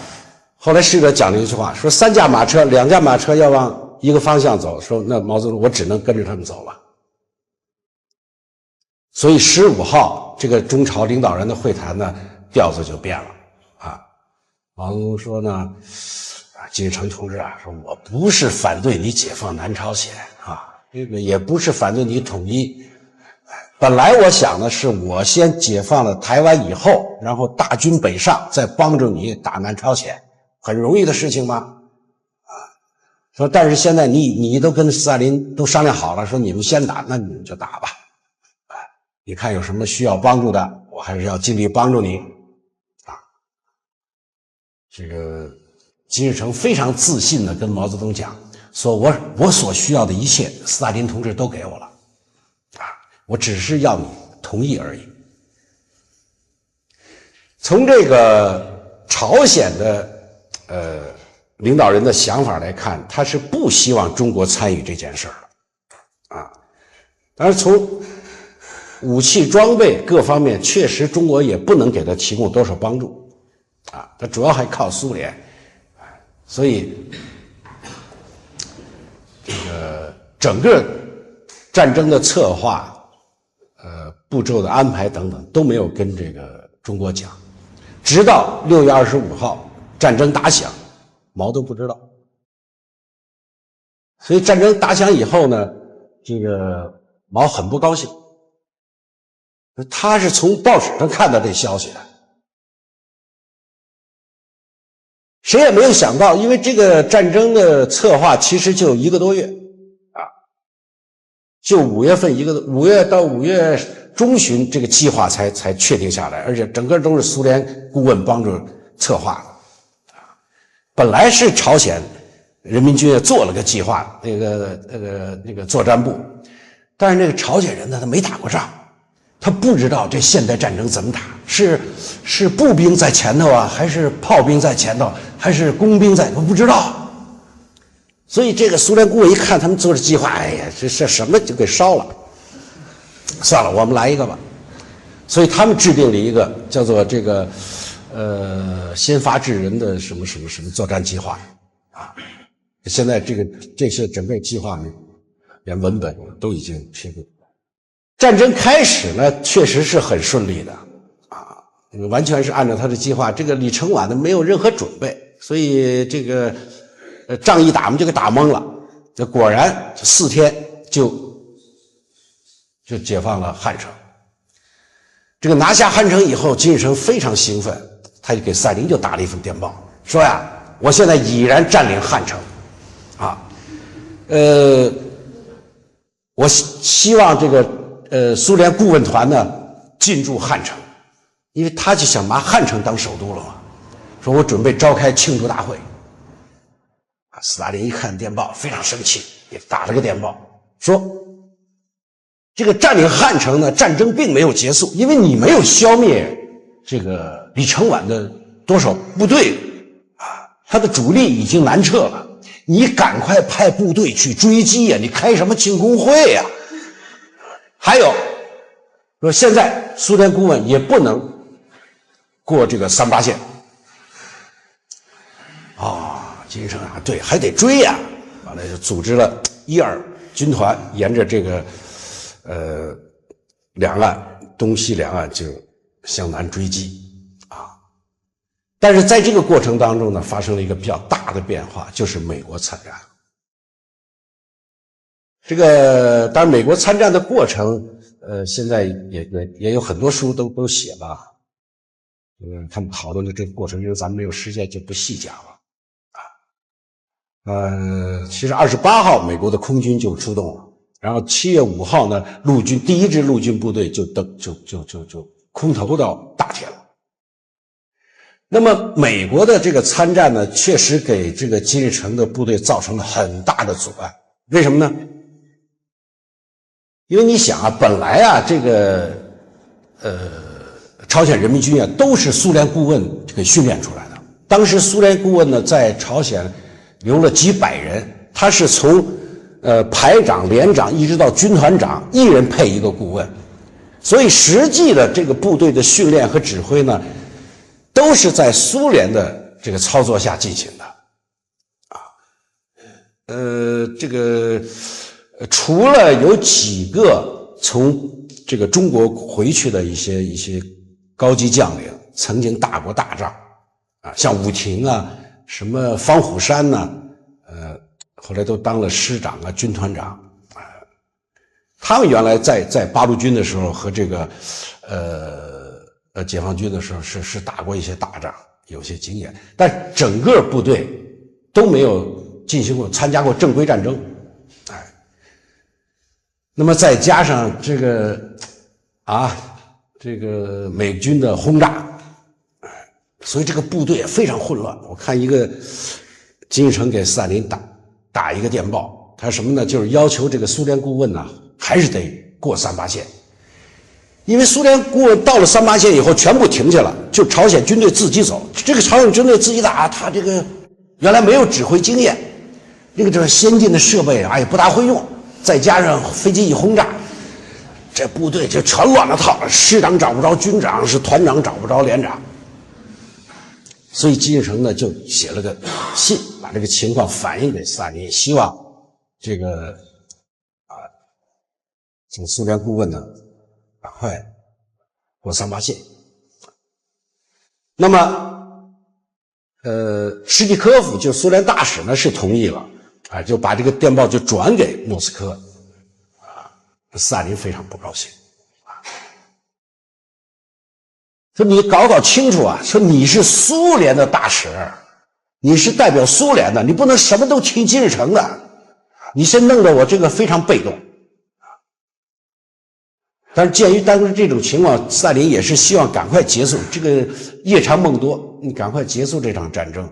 后来使者讲了一句话，说3架马车2架马车要往一个方向走，说那毛泽东我只能跟着他们走了。所以15号这个中朝领导人的会谈呢调子就变了毛泽东说呢，金日成同志说我不是反对你解放南朝鲜这个也不是反对你统一，本来我想的是我先解放了台湾以后，然后大军北上，再帮助你打南朝鲜，很容易的事情吗？说但是现在你都跟斯大林都商量好了，说你们先打，那你们就打吧。你看有什么需要帮助的，我还是要尽力帮助你。这个金日成非常自信地跟毛泽东讲，说我所需要的一切，斯大林同志都给我了，我只是要你同意而已。从这个朝鲜的领导人的想法来看，他是不希望中国参与这件事儿的当然从武器装备各方面，确实中国也不能给他提供多少帮助他主要还靠苏联所以这个整个战争的策划步骤的安排等等都没有跟这个中国讲，直到6月25号战争打响，毛都不知道。所以战争打响以后呢，这个毛很不高兴，他是从报纸上看到这消息的，谁也没有想到，因为这个战争的策划其实就1个多月就5月份5月到5月中旬这个计划才确定下来，而且整个都是苏联顾问帮助策划的本来是朝鲜人民军也做了个计划，那个作战部，但是那个朝鲜人呢，他没打过仗，他不知道这现代战争怎么打，是步兵在前头还是炮兵在前头，还是工兵在，他不知道。所以这个苏联顾问一看他们做的计划，哎呀，这什么就给烧了，算了，我们来一个吧。所以他们制定了一个叫做这个先发制人的什么作战计划现在这些整个计划呢，连文本都已经批过。战争开始呢，确实是很顺利的完全是按照他的计划。这个李承晚呢没有任何准备，所以这个仗一打我们就给打懵了。这果然4天就解放了汉城。这个拿下汉城以后，金日成非常兴奋，他就给赛林就打了一份电报，说呀，我现在已然占领汉城，啊，我希望这个苏联顾问团呢进驻汉城，因为他就想拿汉城当首都了嘛，说我准备召开庆祝大会。啊，斯大林一看电报非常生气，也打了个电报说，这个占领汉城呢，战争并没有结束，因为你没有消灭这个李承晚的多少部队啊，他的主力已经南撤了，你赶快派部队去追击呀，你开什么庆功会呀？还有说现在苏联顾问也不能过这个三八线。金日成啊，对，还得追呀，完了就组织了1、2军团，沿着这个两岸东西两岸就向南追击啊。但是在这个过程当中呢，发生了一个比较大的变化，就是美国参战。这个当然，美国参战的过程，现在也有很多书都写了，他们讨论的这个过程，因为咱们没有时间就不细讲了。其实28号美国的空军就出动了，然后7月5号呢，陆军第1支陆军部队就空投到大田了。那么美国的这个参战呢，确实给这个金日成的部队造成了很大的阻碍。为什么呢？因为你想啊，本来啊，这个朝鲜人民军啊，都是苏联顾问给训练出来的。当时苏联顾问呢，在朝鲜留了几百人，他是从排长、连长一直到军团长，一人配一个顾问，所以实际的这个部队的训练和指挥呢，都是在苏联的这个操作下进行的，啊，这个除了有几个从这个中国回去的一些高级将领曾经打过大仗，啊，像武庭啊。什么方虎山呢？后来都当了师长啊、军团长啊。他们原来在八路军的时候和这个解放军的时候是打过一些大仗，有些经验，但整个部队都没有参加过正规战争，哎。那么再加上这个美军的轰炸。所以这个部队也非常混乱。我看一个金日成给斯大林打一个电报，他什么呢？就是要求这个苏联顾问呢，还是得过三八线，因为苏联顾问到了三八线以后，全部停下了，就朝鲜军队自己走。这个朝鲜军队自己打，他这个原来没有指挥经验，这先进的设备啊也不大会用，再加上飞机一轰炸，这部队就全乱了套了，师长找不着军长，是团长找不着连长。所以金日成呢就写了个信，把这个情况反映给斯大林，希望这个苏联顾问呢赶快过三八线。那么史蒂科夫就苏联大使呢是同意了，就把这个电报就转给莫斯科，斯大林非常不高兴。说你搞清楚啊，说你是苏联的大使，你是代表苏联的，你不能什么都听金日成的，你先弄得我这个非常被动。但是鉴于当时这种情况，斯大林也是希望赶快结束这个夜长梦多，你赶快结束这场战争。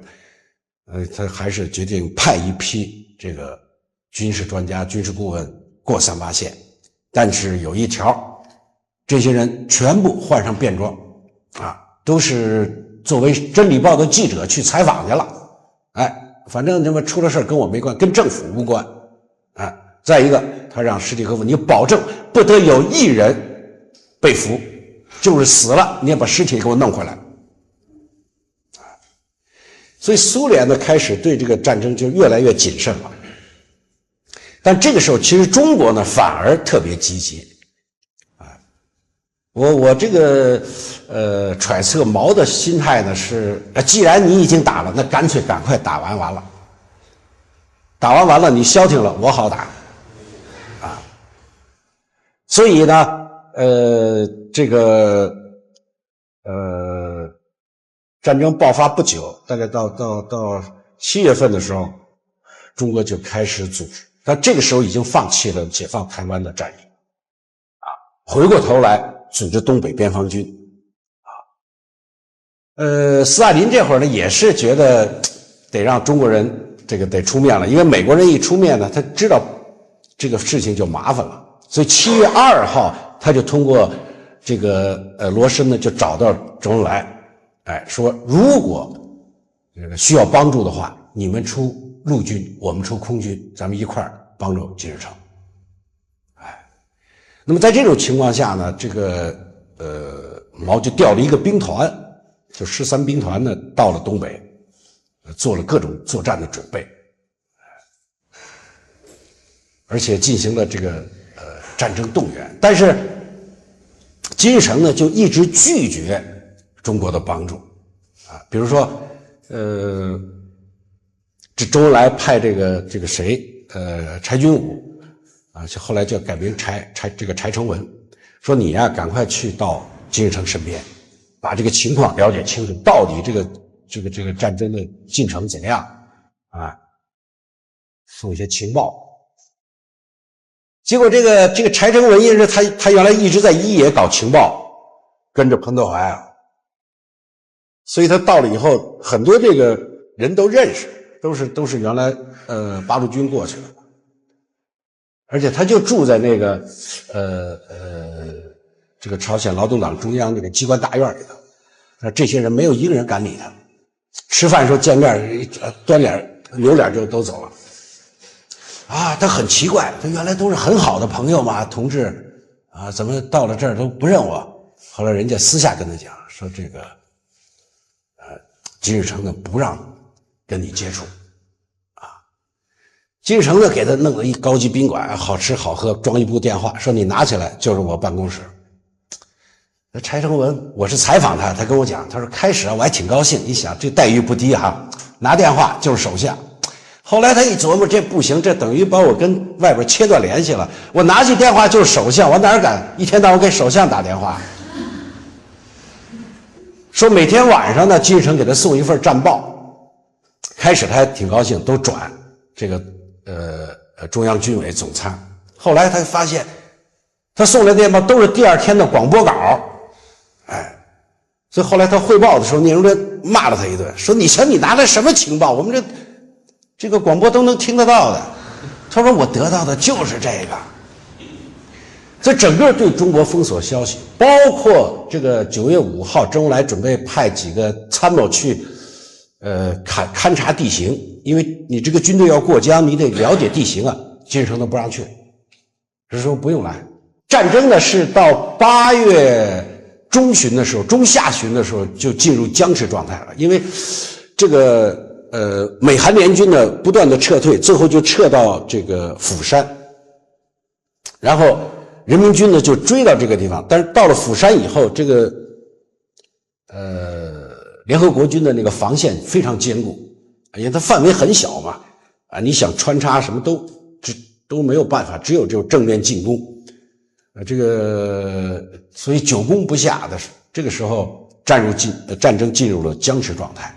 他还是决定派一批这个军事专家、军事顾问过三八线，但是有一条，这些人全部换上便装。都是作为《真理报》的记者去采访去了，反正他妈出了事跟我没关，跟政府无关，再一个，他让史蒂科夫你保证不得有一人被俘，就是死了你也把尸体给我弄回来。所以苏联呢开始对这个战争就越来越谨慎了，但这个时候其实中国呢反而特别积极。我这个揣测毛的心态呢是，既然你已经打了，那干脆赶快打完了，打完了你消停了，我好打，所以呢，这个战争爆发不久，大概到7月份的时候，中国就开始组织，但这个时候已经放弃了解放台湾的战役，回过头来组织东北边防军，斯大林这会儿呢也是觉得得让中国人这个得出面了，因为美国人一出面呢，他知道这个事情就麻烦了，所以7月2号他就通过这个罗申呢就找到周恩来，说如果这个需要帮助的话，你们出陆军，我们出空军，咱们一块儿帮助金日成。那么在这种情况下呢，这个毛就调了一个兵团，就13兵团呢到了东北，做了各种作战的准备，而且进行了这个战争动员。但是金日成呢就一直拒绝中国的帮助比如说这周恩来派这个谁柴军武就后来就改名柴成文，说你呀赶快去到金日成身边，把这个情况了解清楚，到底这个战争的进程怎样送一些情报。结果这个柴成文因为他原来一直在一野搞情报，跟着彭德怀所以他到了以后，很多这个人都认识，都是原来八路军过去的，而且他就住在那个这个朝鲜劳动党中央这个机关大院里头，这些人没有一个人敢理他，吃饭的时候见面端脸扭脸就都走了他很奇怪，他原来都是很好的朋友嘛，同志怎么到了这儿都不认我？后来人家私下跟他讲说这个金日成呢不让跟你接触金日成呢给他弄了一高级宾馆，好吃好喝，装一部电话，说你拿起来就是我办公室。柴成文我是采访他跟我讲，他说开始我还挺高兴，一想这待遇不低拿电话就是首相。后来他一琢磨，这不行，这等于把我跟外边切断联系了。我拿起电话就是首相，我哪敢一天到晚给首相打电话？说每天晚上呢，金日成给他送一份战报。开始他还挺高兴，都转这个中央军委总参。后来他发现，他送来的电报都是第二天的广播稿，所以后来他汇报的时候，聂荣臻骂了他一顿，说你瞧你拿来什么情报？我们这个广播都能听得到的。他说我得到的就是这个。这整个对中国封锁消息，包括这个9月5号，周恩来准备派几个参谋去勘察地形，因为你这个军队要过江，你得了解地形金日成都不让去，只是说不用来。战争呢是到8月中旬的时候，中下旬的时候就进入僵持状态了，因为这个美韩联军呢不断的撤退，最后就撤到这个釜山，然后人民军呢就追到这个地方，但是到了釜山以后，这个联合国军的那个防线非常坚固，因为它范围很小嘛，你想穿插什么都没有办法，只有正面进攻，所以久攻不下的这个时候，战争进入了僵持状态。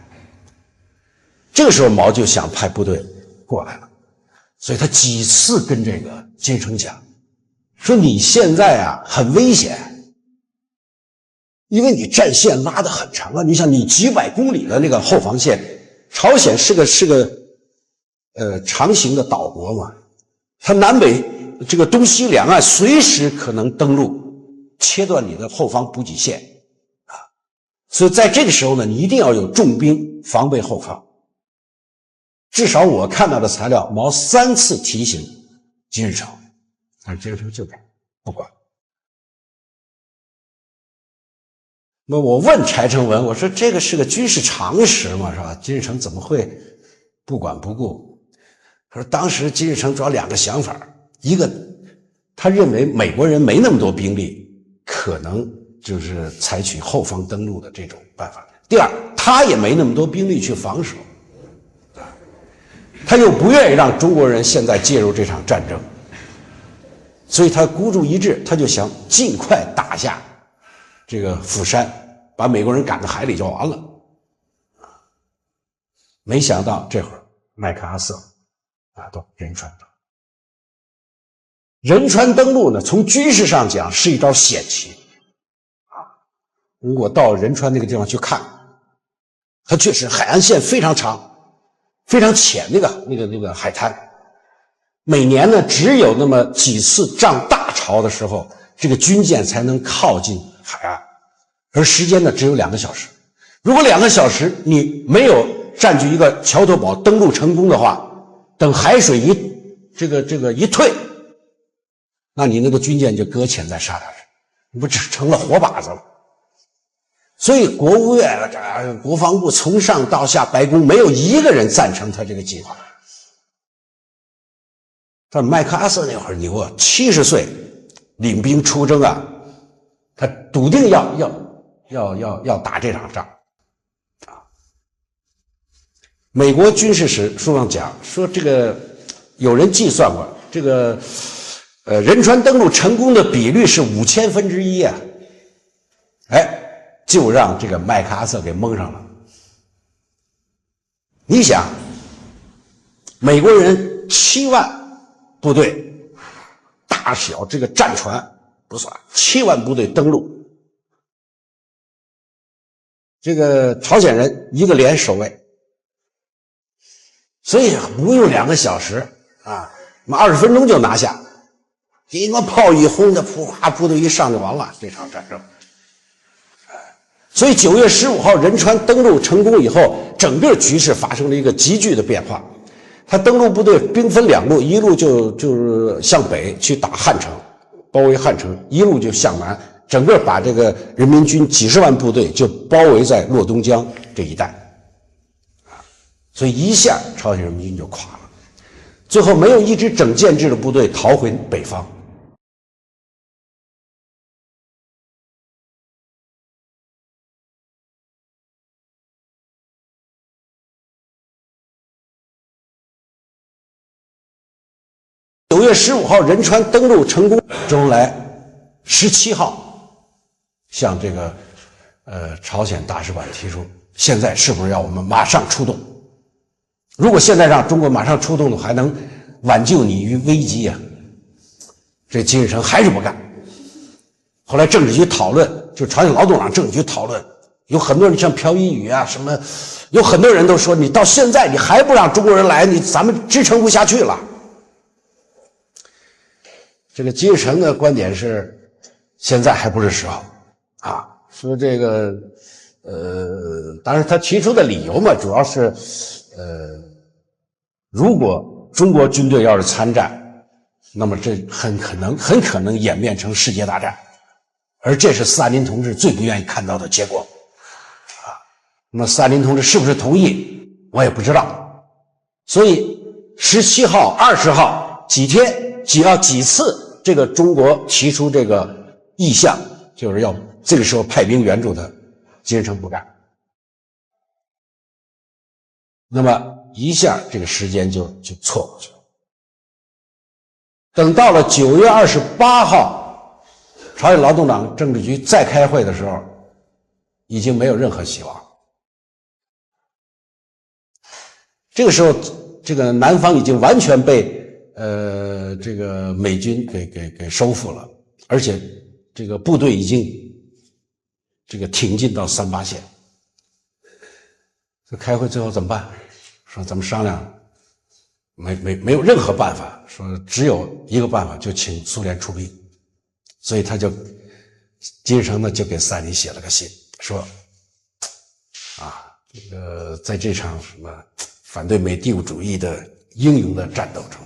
这个时候毛就想派部队过来了，所以他几次跟这个金日成讲，说你现在很危险，因为你战线拉得很长你想你几百公里的那个后防线，朝鲜是个长形的岛国嘛，它南北这个东西两岸随时可能登陆，切断你的后方补给线所以在这个时候呢，你一定要有重兵防备后方。至少我看到的材料，毛3次提醒金日成，但是金日成就不管。那我问柴成文，我说这个是个军事常识嘛，是吧？金日成怎么会不管不顾？他说当时金日成主要2个想法，一个他认为美国人没那么多兵力，可能就是采取后方登陆的这种办法。第二，他也没那么多兵力去防守，他又不愿意让中国人现在介入这场战争，所以他孤注一掷，他就想尽快打下这个釜山，把美国人赶到海里就完了。没想到这会儿麦克阿瑟到仁川登陆。仁川登陆呢，从军事上讲是一招险棋如果到仁川那个地方去看，它确实海岸线非常长、非常浅，那个海滩，每年呢只有那么几次涨大潮的时候，这个军舰才能靠近海岸，而时间呢只有2个小时。如果2个小时你没有占据一个桥头堡登陆成功的话，等海水一退，那你那个军舰就搁浅在沙滩上，你不只成了活靶子了。所以国务院、国防部从上到下，白宫没有一个人赞成他这个计划。但麦克阿瑟那会儿牛啊，70岁领兵出征啊，他笃定要打这场仗美国军事史书上讲说，这个有人计算过，这个仁川登陆成功的比率是1/5000啊，就让这个麦克阿瑟给蒙上了。你想，美国人7万部队，大小这个战船不算，7万部队登陆，这个朝鲜人一个连守卫。所以不用2个小时20分钟就拿下，一个炮一轰的，噗，部队一上就完了这场战争。所以9月15号仁川登陆成功以后，整个局势发生了一个急剧的变化。他登陆部队兵分2路，一路就是向北去打汉城，包围汉城，一路就向南，整个把这个人民军几十万部队就包围在洛东江这一带。所以一下朝鲜人民军就垮了，最后没有一支整建制的部队逃回北方。9月15号仁川登陆成功，周恩来17号向这个朝鲜大使馆提出，现在是不是要我们马上出动？如果现在让中国马上出动的话，还能挽救你于危机啊！这金日成还是不干。后来政治局讨论，就朝鲜劳动党政治局讨论，有很多人像朴一宇什么，有很多人都说，你到现在你还不让中国人来，咱们支撑不下去了。这个金日成的观点是，现在还不是时候说这个当然他提出的理由嘛，主要是如果中国军队要是参战，那么这很可能演变成世界大战，而这是斯大林同志最不愿意看到的结果那么斯大林同志是不是同意，我也不知道。所以17号、20号几次，这个中国提出这个意向，就是要这个时候派兵援助他，金日成不干。那么一下这个时间就错过去了。等到了9月28号，朝鲜劳动党政治局再开会的时候，已经没有任何希望。这个时候，这个南方已经完全被这个美军给收复了，而且这个部队已经这个挺进到38线。这开会最后怎么办？说咱们商量，没有任何办法，说只有一个办法，就请苏联出兵。所以金日成呢就给斯大林写了个信，说这个在这场什么反对美帝国主义的英勇的战斗中，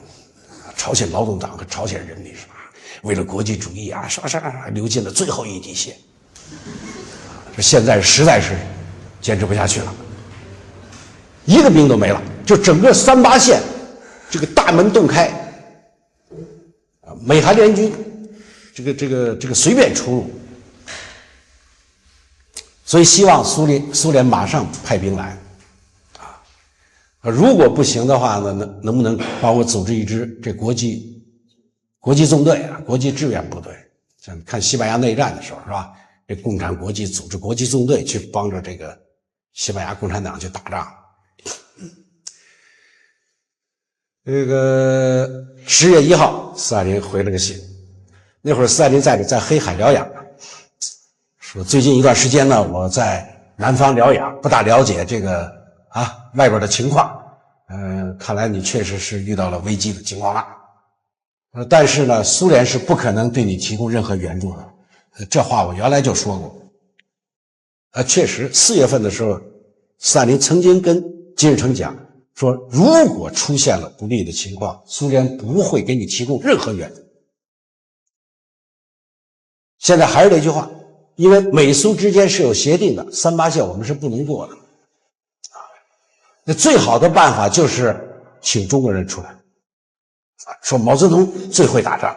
朝鲜劳动党和朝鲜人民是吧，为了国际主义流尽了最后一滴血。这现在实在是坚持不下去了，一个兵都没了，就整个38线这个大门洞开，美韩联军这个随便出入，所以希望苏联马上派兵来如果不行的话呢，能不能帮我组织一支这国际纵队国际志愿部队，像看西班牙内战的时候是吧？这共产国际组织国际纵队去帮着这个西班牙共产党去打仗。这个10月1号，斯大林回了个信。那会儿斯大林在黑海疗养，说最近一段时间呢，我在南方疗养，不大了解这个外边的情况。看来你确实是遇到了危机的情况了。但是呢，苏联是不可能对你提供任何援助的。这话我原来就说过。确实4月份的时候，斯大林曾经跟金日成讲说，如果出现了不利的情况，苏联不会给你提供任何援助。现在还是那句话，因为美苏之间是有协定的，38线我们是不能过的。那最好的办法就是请中国人出来，说毛泽东最会打仗，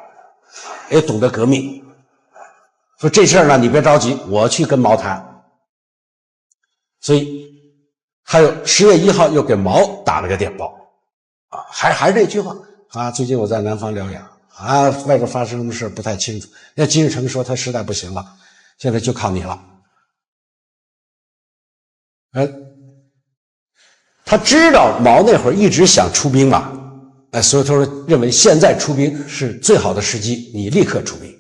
也懂得革命，说这事儿呢你别着急，我去跟毛谈。所以还有10月1号又给毛打了个电报，还是这句话最近我在南方疗养外边发生什么事不太清楚。那金日成说他实在不行了，现在就靠你了。他知道毛那会儿一直想出兵嘛，所以他说认为现在出兵是最好的时机，你立刻出兵。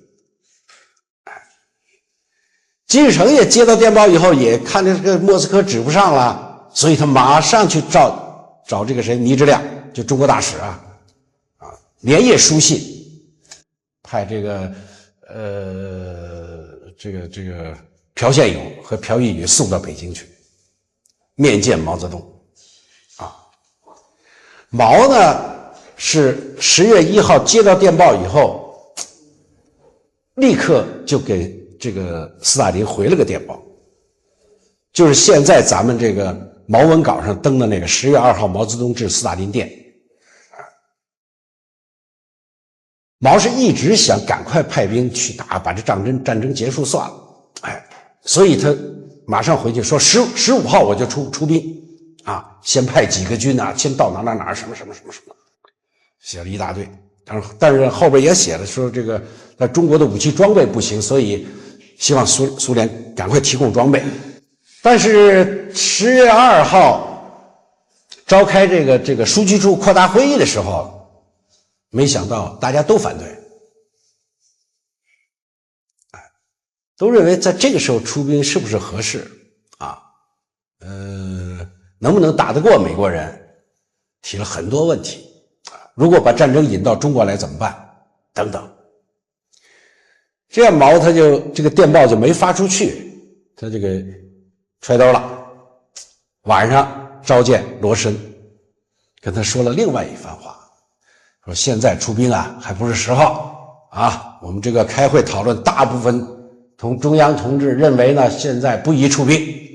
金日成也接到电报以后，也看着这个莫斯科指不上了，所以他马上去找这个谁倪之亮，就中国大使连夜书信，派这个朴宪友和朴义宇送到北京去面见毛泽东。毛呢是10月1号接到电报以后，立刻就给这个斯大林回了个电报，就是现在咱们这个毛文稿上登的那个10月2号毛泽东致斯大林电。毛是一直想赶快派兵去打，把这战争结束算了，所以他马上回去说15号我就出兵先派几个军先到哪什么，写了一大堆。但是后边也写了说这个中国的武器装备不行，所以希望苏联赶快提供装备。但是10月2号召开这个书记处扩大会议的时候，没想到大家都反对，都认为在这个时候出兵是不是合适能不能打得过美国人，提了很多问题。如果把战争引到中国来怎么办？等等。这样毛他就这个电报就没发出去，他这个揣兜了。晚上召见罗申，跟他说了另外一番话，说现在出兵还不是时候我们这个开会讨论，大部分同中央同志认为呢，现在不宜出兵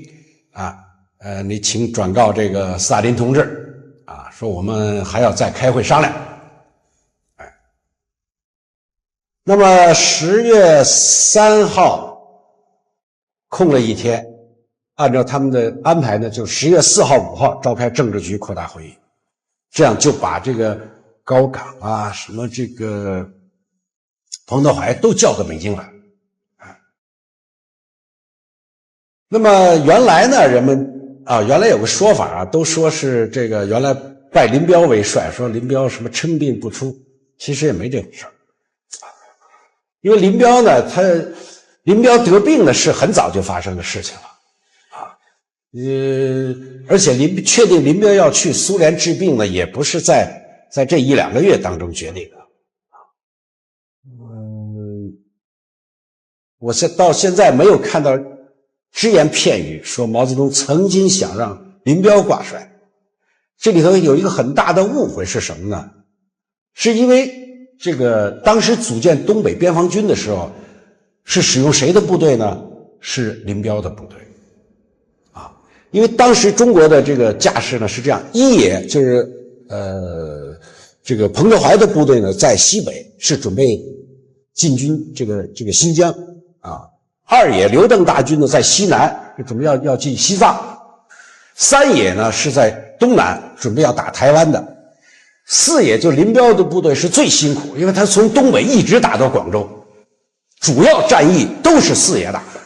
你请转告这个斯大林同志说我们还要再开会商量。那么10月3号空了一天，按照他们的安排呢，就10月4号、5号召开政治局扩大会议，这样就把这个高岗什么这个彭德怀都叫到北京来。那么原来呢，人们原来有个说法都说是这个原来拜林彪为帅，说林彪什么称病不出，其实也没这回事。因为林彪呢，林彪得病呢是很早就发生的事情了而且确定林彪要去苏联治病呢，也不是在这1-2个月当中决定的我到现在没有看到只言片语说毛泽东曾经想让林彪挂帅。这里头有一个很大的误会是什么呢？是因为这个当时组建东北边防军的时候，是使用谁的部队呢？是林彪的部队因为当时中国的这个架势呢是这样，一野就是这个彭德怀的部队呢在西北是准备进军这个新疆二野刘邓大军呢在西南准备要进西藏，三野呢是在东南准备要打台湾的，四野就林彪的部队是最辛苦，因为他从东北一直打到广州，主要战役都是四野打的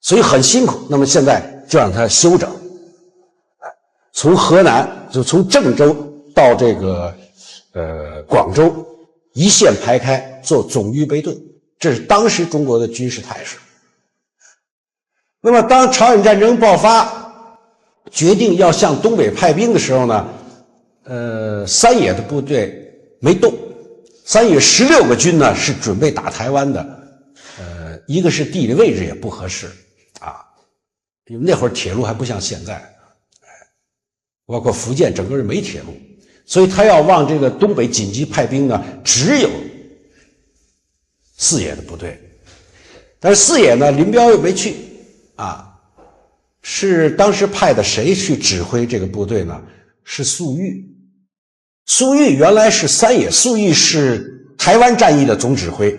所以很辛苦。那么现在就让他休整，从河南就从郑州到这个广州一线排开做总预备队，这是当时中国的军事态势。那么当朝鲜战争爆发，决定要向东北派兵的时候呢，三野的部队没动。三野16个军呢是准备打台湾的，一个是地理位置也不合适啊，因为那会儿铁路还不像现在，包括福建整个是没铁路，所以他要往这个东北紧急派兵呢，只有四野的部队。但是四野呢，林彪又没去啊，是当时派的谁去指挥这个部队呢？是粟裕。粟裕原来是三野，粟裕是台湾战役的总指挥，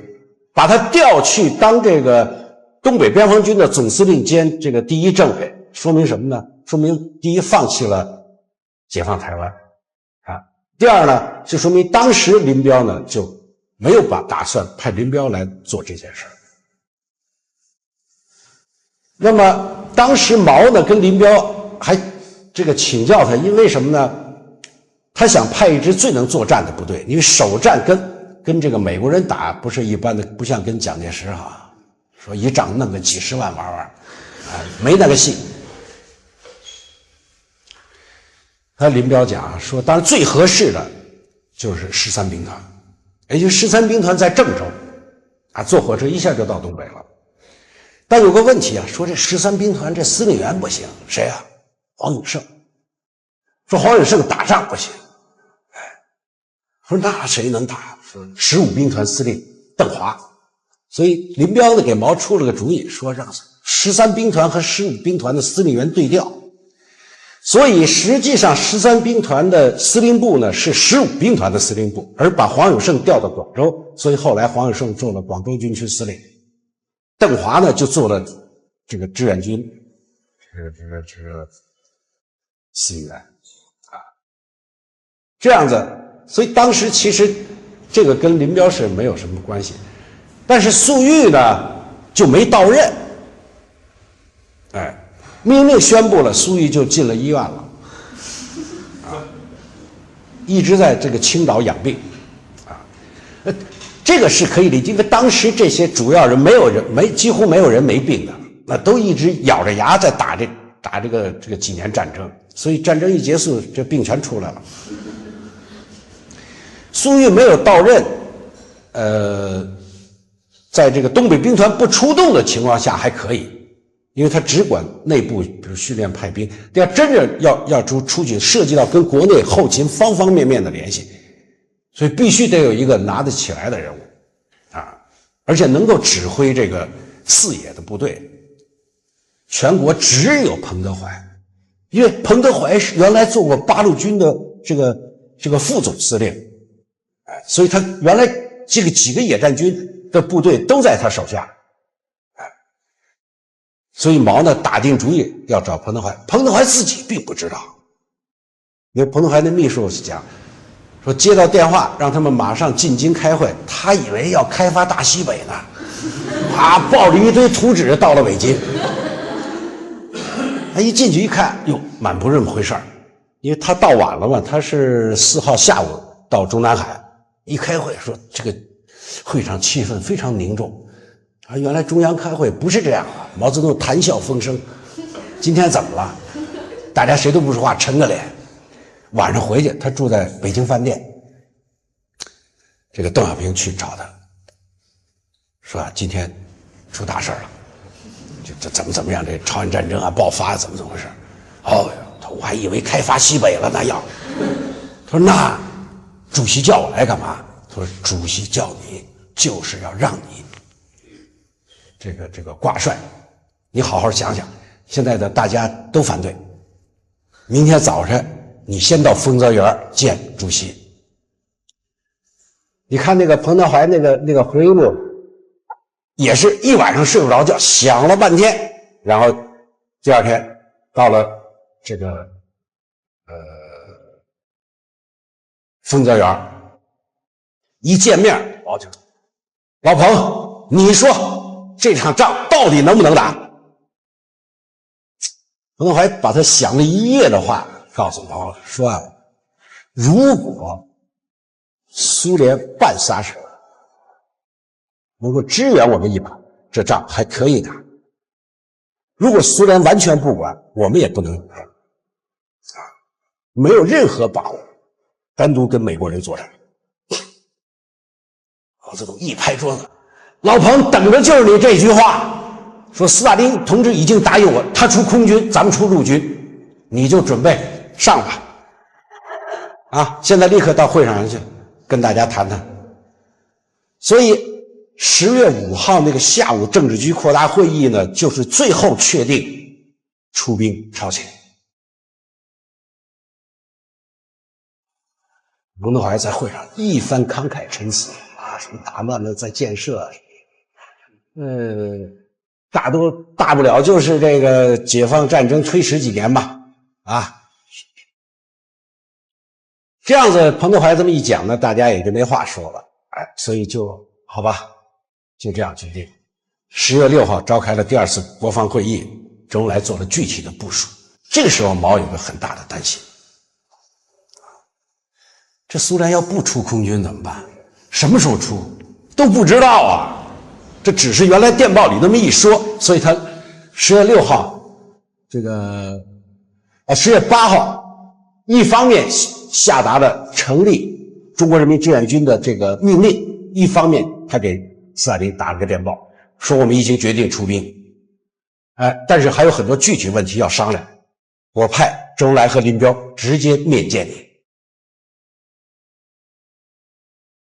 把他调去当这个东北边防军的总司令兼这个第一政委，说明什么呢？说明第一，放弃了解放台湾啊；第二呢，就说明当时林彪呢就没有打算派林彪来做这件事儿。那么当时毛呢跟林彪还这个请教他，因为什么呢？他想派一支最能作战的部队，因为首战跟这个美国人打不是一般的，不像跟蒋介石哈，说一仗弄个几十万玩玩，没那个戏。他林彪讲说，当然最合适的就是13兵团，也就是13兵团在郑州啊，坐火车一下就到东北了。但有个问题啊，说这13兵团这司令员不行，谁啊？黄永胜。说黄永胜打仗不行，说那谁能打？说15兵团司令邓华。所以林彪呢给毛出了个主意，说让13兵团和15兵团的司令员对调。所以实际上13兵团的司令部呢是15兵团的司令部，而把黄永胜调到广州，所以后来黄永胜做了广州军区司令，邓华呢就做了这个志愿军这个司令员啊，这样子。所以当时其实这个跟林彪是没有什么关系，但是粟裕呢就没到任，命令宣布了，粟裕就进了医院了，一直在这个青岛养病，这个是可以理解，因为当时这些主要人几乎没有人没病的，那都一直咬着牙在打这个几年战争，所以战争一结束，这病全出来了。粟裕没有到任，在这个东北兵团不出动的情况下还可以，因为他只管内部，比如训练派兵。要真正要出去，涉及到跟国内后勤方方面面的联系，所以必须得有一个拿得起来的人物啊，而且能够指挥这个四野的部队。全国只有彭德怀，因为彭德怀是原来做过八路军的这个副总司令。所以他原来这个几个野战军的部队都在他手下，所以毛呢打定主意要找彭德怀。彭德怀自己并不知道，因为彭德怀的秘书讲说接到电话让他们马上进京开会，他以为要开发大西北呢，抱着一堆图纸到了北京。他一进去一看，哟，满不是这么回事儿，因为他到晚了嘛，他是4号下午到中南海。一开会说这个会场气氛非常凝重啊，原来中央开会不是这样啊，毛泽东谈笑风生，今天怎么了？大家谁都不说话，沉着脸。晚上回去，他住在北京饭店，这个邓小平去找他，说今天出大事了，这怎么样？这朝鲜战争啊爆发怎么回事？哦，我还以为开发西北了呢要。他说那主席叫我来干嘛？他说主席叫你就是要让你这个挂帅，你好好想想，现在的大家都反对，明天早晨你先到丰泽园见主席。你看那个彭德怀那个回忆录，也是一晚上睡不着觉，想了半天，然后第二天到了这个丰泽园，一见面，老彭，你说这场仗到底能不能打？彭德怀把他想了一夜的话告诉毛说啊，如果苏联半撒手，能够支援我们一把，这仗还可以打。如果苏联完全不管，我们也不能打，没有任何把握单独跟美国人作战。毛泽东一拍桌子，老彭等着就是你这句话，说斯大林同志已经答应我，他出空军，咱们出陆军，你就准备上吧。啊，现在立刻到会上去跟大家谈谈。所以10月5号那个下午政治局扩大会议呢，就是最后确定出兵朝鲜。彭德怀在会上一番慷慨陈词啊，什么打乱了再建设，大不了就是这个解放战争推迟几年吧，啊，这样子彭德怀这么一讲呢，大家也就没话说了，哎，所以就好吧，就这样决定。10月6号召开了第2次国防会议，周恩来做了具体的部署。这个时候毛有个很大的担心，这苏联要不出空军怎么办？什么时候出都不知道啊，这只是原来电报里那么一说，所以他10月6号这个10月8号一方面下达了成立中国人民志愿军的这个命令，一方面他给斯大林打了个电报，说我们已经决定出兵，但是还有很多具体问题要商量，我派周恩来和林彪直接面见你。